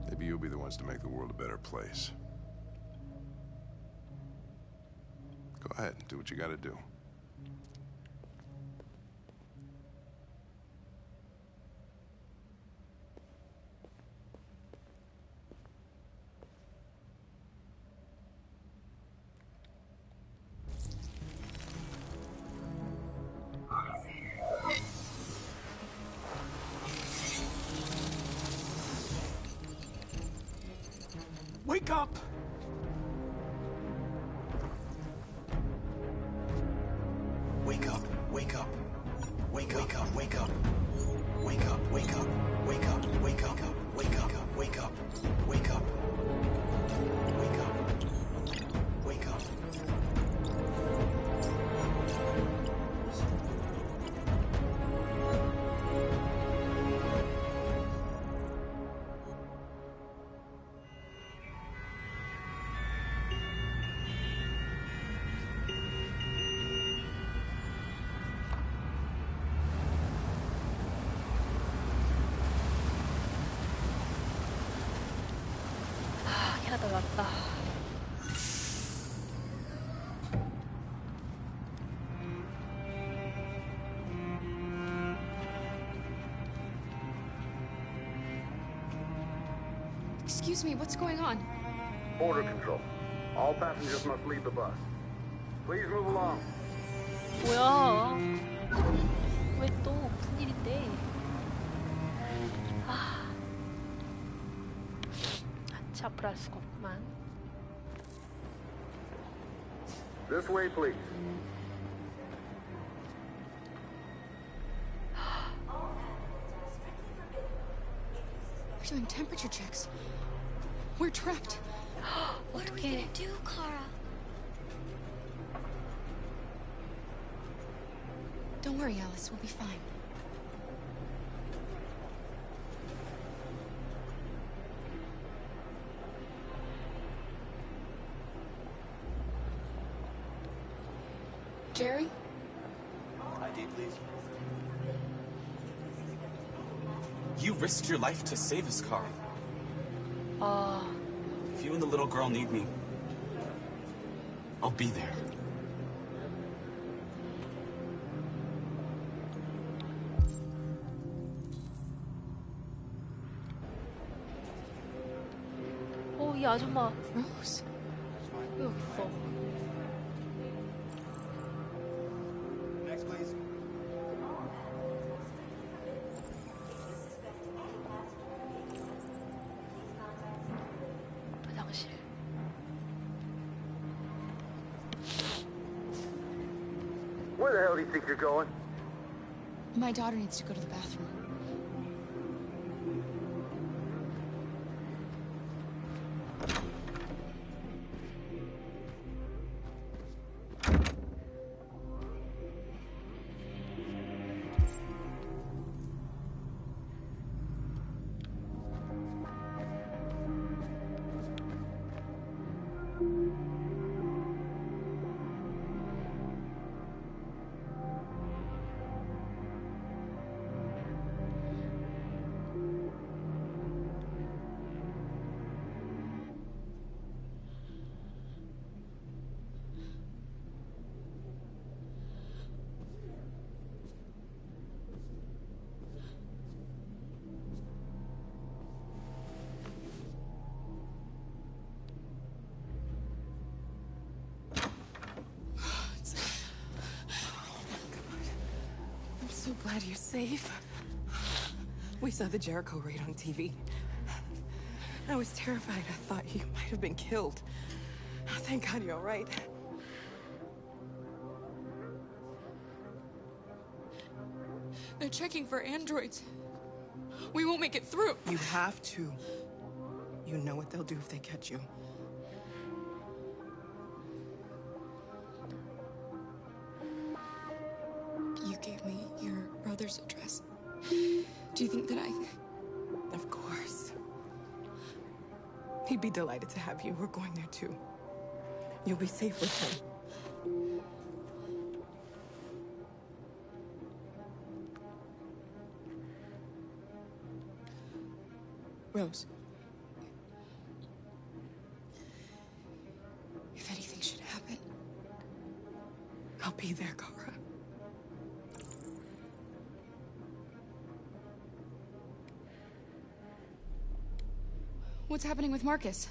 Maybe you'll be the ones to make the world a better place. Go ahead, do what you gotta do. Wake up! Wake up, wake up. Wake up, wake up. Wake up, wake up. Wake up, wake up. Wake up, wake up. Wake up. Wake up. Wake up. 캐나다 왔다. Excuse me, what's going on? Border control. All passengers must leave the bus. Please move along. 뭐야? 왜 또 무슨 일인데? 아, 앞으로 할 수가 없구만. This way, please. We're doing temperature checks. We're trapped. What are we gonna do, Kara? Don't worry, Alice. We'll be fine. Jerry? ID, please. You risked your life to save us, Carl. If you and the little girl need me, I'll be there. 이 아줌마. Rose. 여기 있어. Next, please. 화장실. Where the hell do you think you're going? My daughter needs to go to the bathroom. So glad you're safe. We saw the Jericho raid on TV. I was terrified. I thought you might have been killed. Oh, thank God you're all right. They're checking for androids. We won't make it through. You have to. You know what they'll do if they catch you. You gave me your brother's address. Do you think that I... Of course. He'd be delighted to have you. We're going there too. You'll be safe with him. Rose. If anything should happen, I'll be there, Kara. What's happening with Marcus?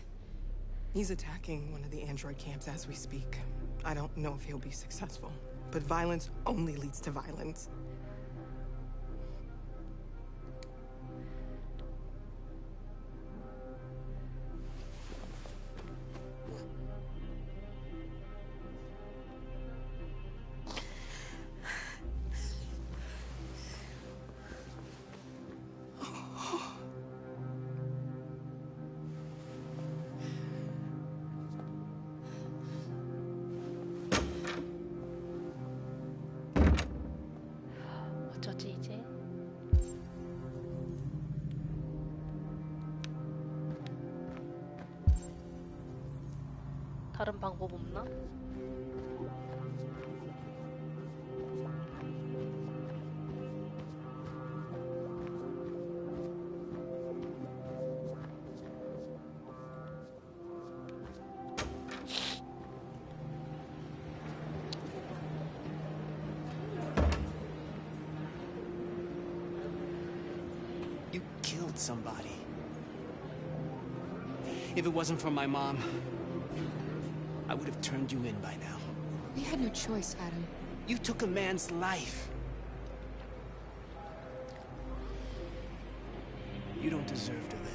He's attacking one of the android camps as we speak. I don't know if he'll be successful, but violence only leads to violence. 어쩌지 이제? 다른 방법 없나? You killed somebody. If it wasn't for my mom, I would have turned you in by now. We had no choice, Adam. You took a man's life. You don't deserve to live.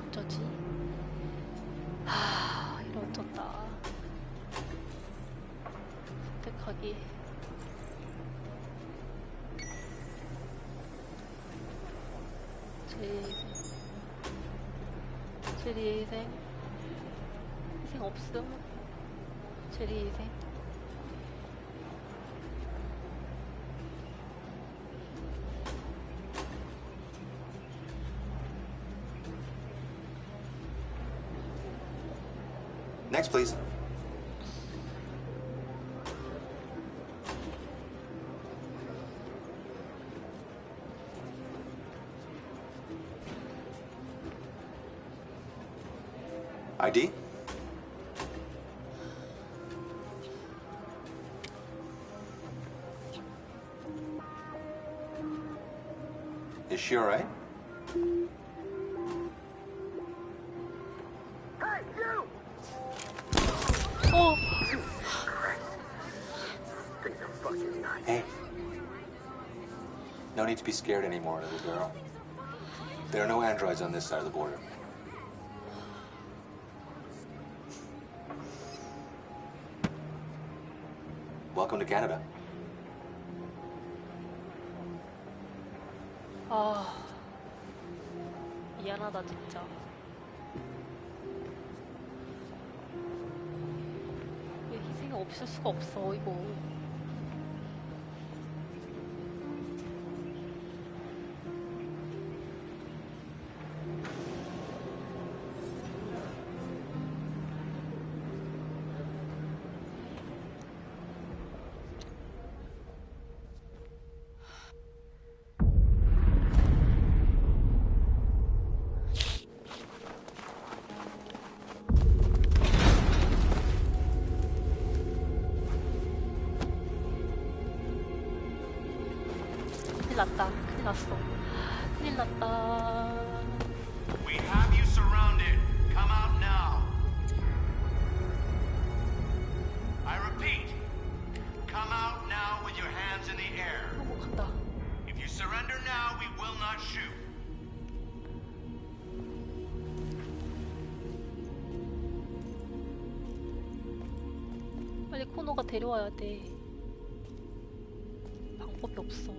어쩌지? 하, 이거 어쩐다. 선택하기. 제리의 희생. 희생 없음. 제리의 희생. Next, please. ID? Is she all right? Hey, you! Oh! Things are fucking nuts. Hey. No need to be scared anymore, little girl. There are no androids on this side of the border. Welcome to Canada. 아, 미안하다 진짜. 왜 희생이 없을 수가 없어 이거. 큰일 났다. 큰일 났어. 큰일 났다. We have you surrounded. Come out now. I repeat, come out now with your hands in the air. 간다. If you surrender now, we will not shoot. 빨리 코노가 데려와야 돼. 방법이 없어.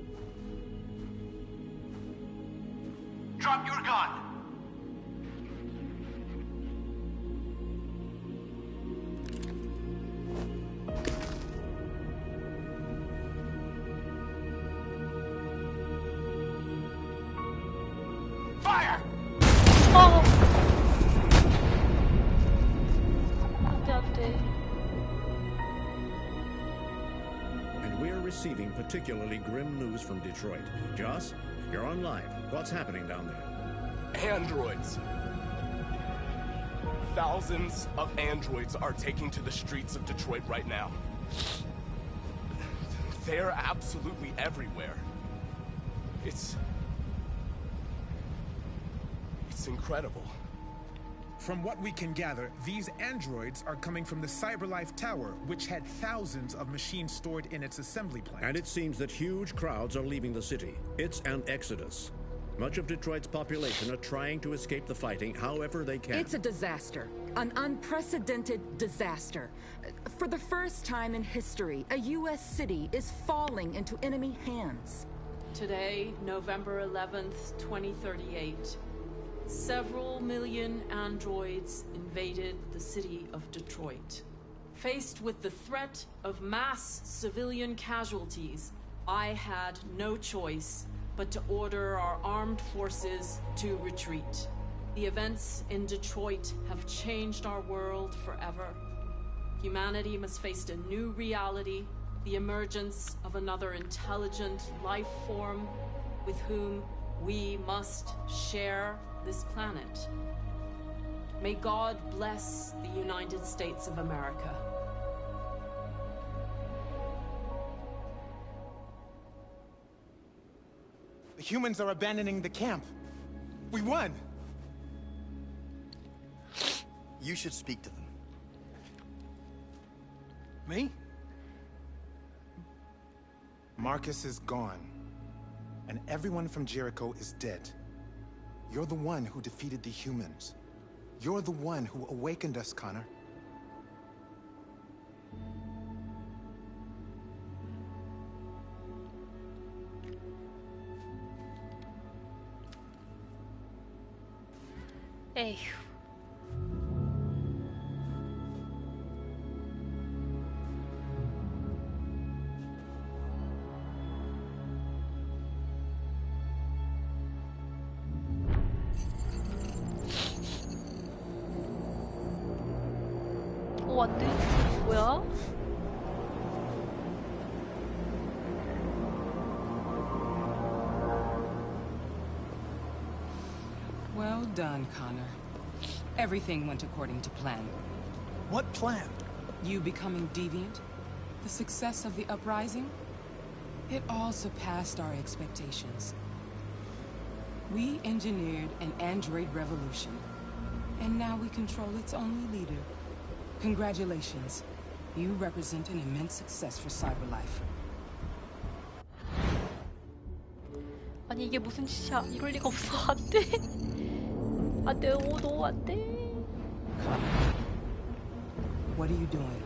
Drop your gun. receiving particularly grim news from Detroit. Joss, you're on live. What's happening down there? Androids. Thousands of androids are taking to the streets of Detroit right now. They're absolutely everywhere. It's incredible. From what we can gather, these androids are coming from the CyberLife Tower, which had thousands of machines stored in its assembly plant. And it seems that huge crowds are leaving the city. It's an exodus. Much of Detroit's population are trying to escape the fighting however they can. It's a disaster. An unprecedented disaster. For the first time in history, a U.S. city is falling into enemy hands. Today, November 11th, 2038, several million androids invaded the city of Detroit. Faced with the threat of mass civilian casualties, I had no choice but to order our armed forces to retreat. The events in Detroit have changed our world forever. Humanity must face a new reality, the emergence of another intelligent life form with whom we must share this planet. May God bless the United States of America. The humans are abandoning the camp. We won! You should speak to them. Me? Marcus is gone. And everyone from Jericho is dead. You're the one who defeated the humans. You're the one who awakened us, Connor. 에휴. 오, 안 돼. 뭐야? Well done, Connor. Everything went according to plan. What plan? You becoming deviant? The success of the uprising? It all surpassed our expectations. We engineered an android revolution, and now we control its only leader. Congratulations. You represent an immense success for CyberLife. 아니 이게 무슨 짓이야? 이럴 리가 없어. 안 돼. 안 돼. 오, 너 안 돼. What are you doing?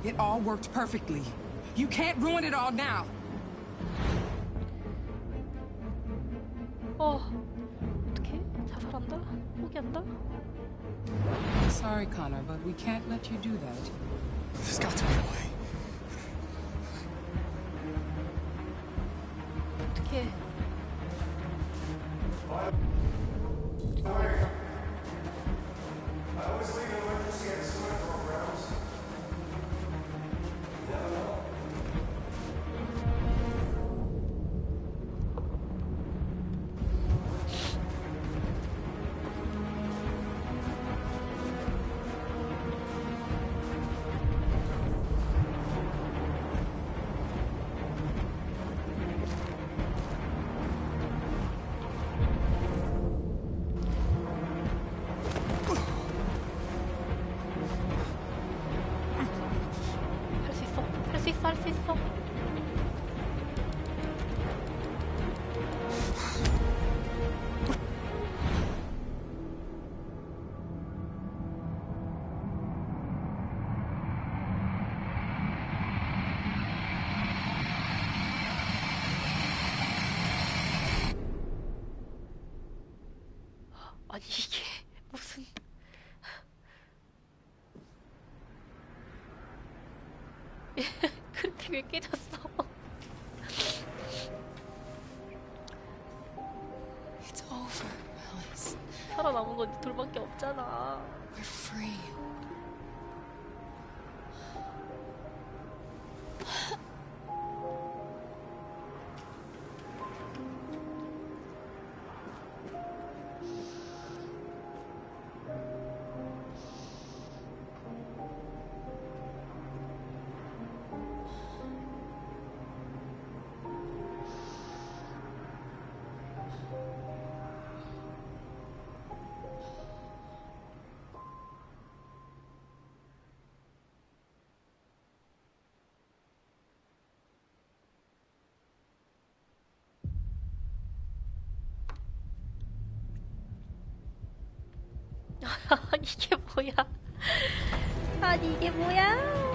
It all worked perfectly. You can't ruin it all now. 어떡해? 자살한다? 포기한다? Sorry, Connor, but we can't let you do that. There's got to be a way. 어떡해? I always leave an emergency at swimming programs. Never know. 할 수 있어. 아니 이게 무슨 근데 왜 깨졌어? It's over, Alice. 살아남은 건 둘밖에 없잖아. We're free. 이게 뭐야? 아니 이게 뭐야?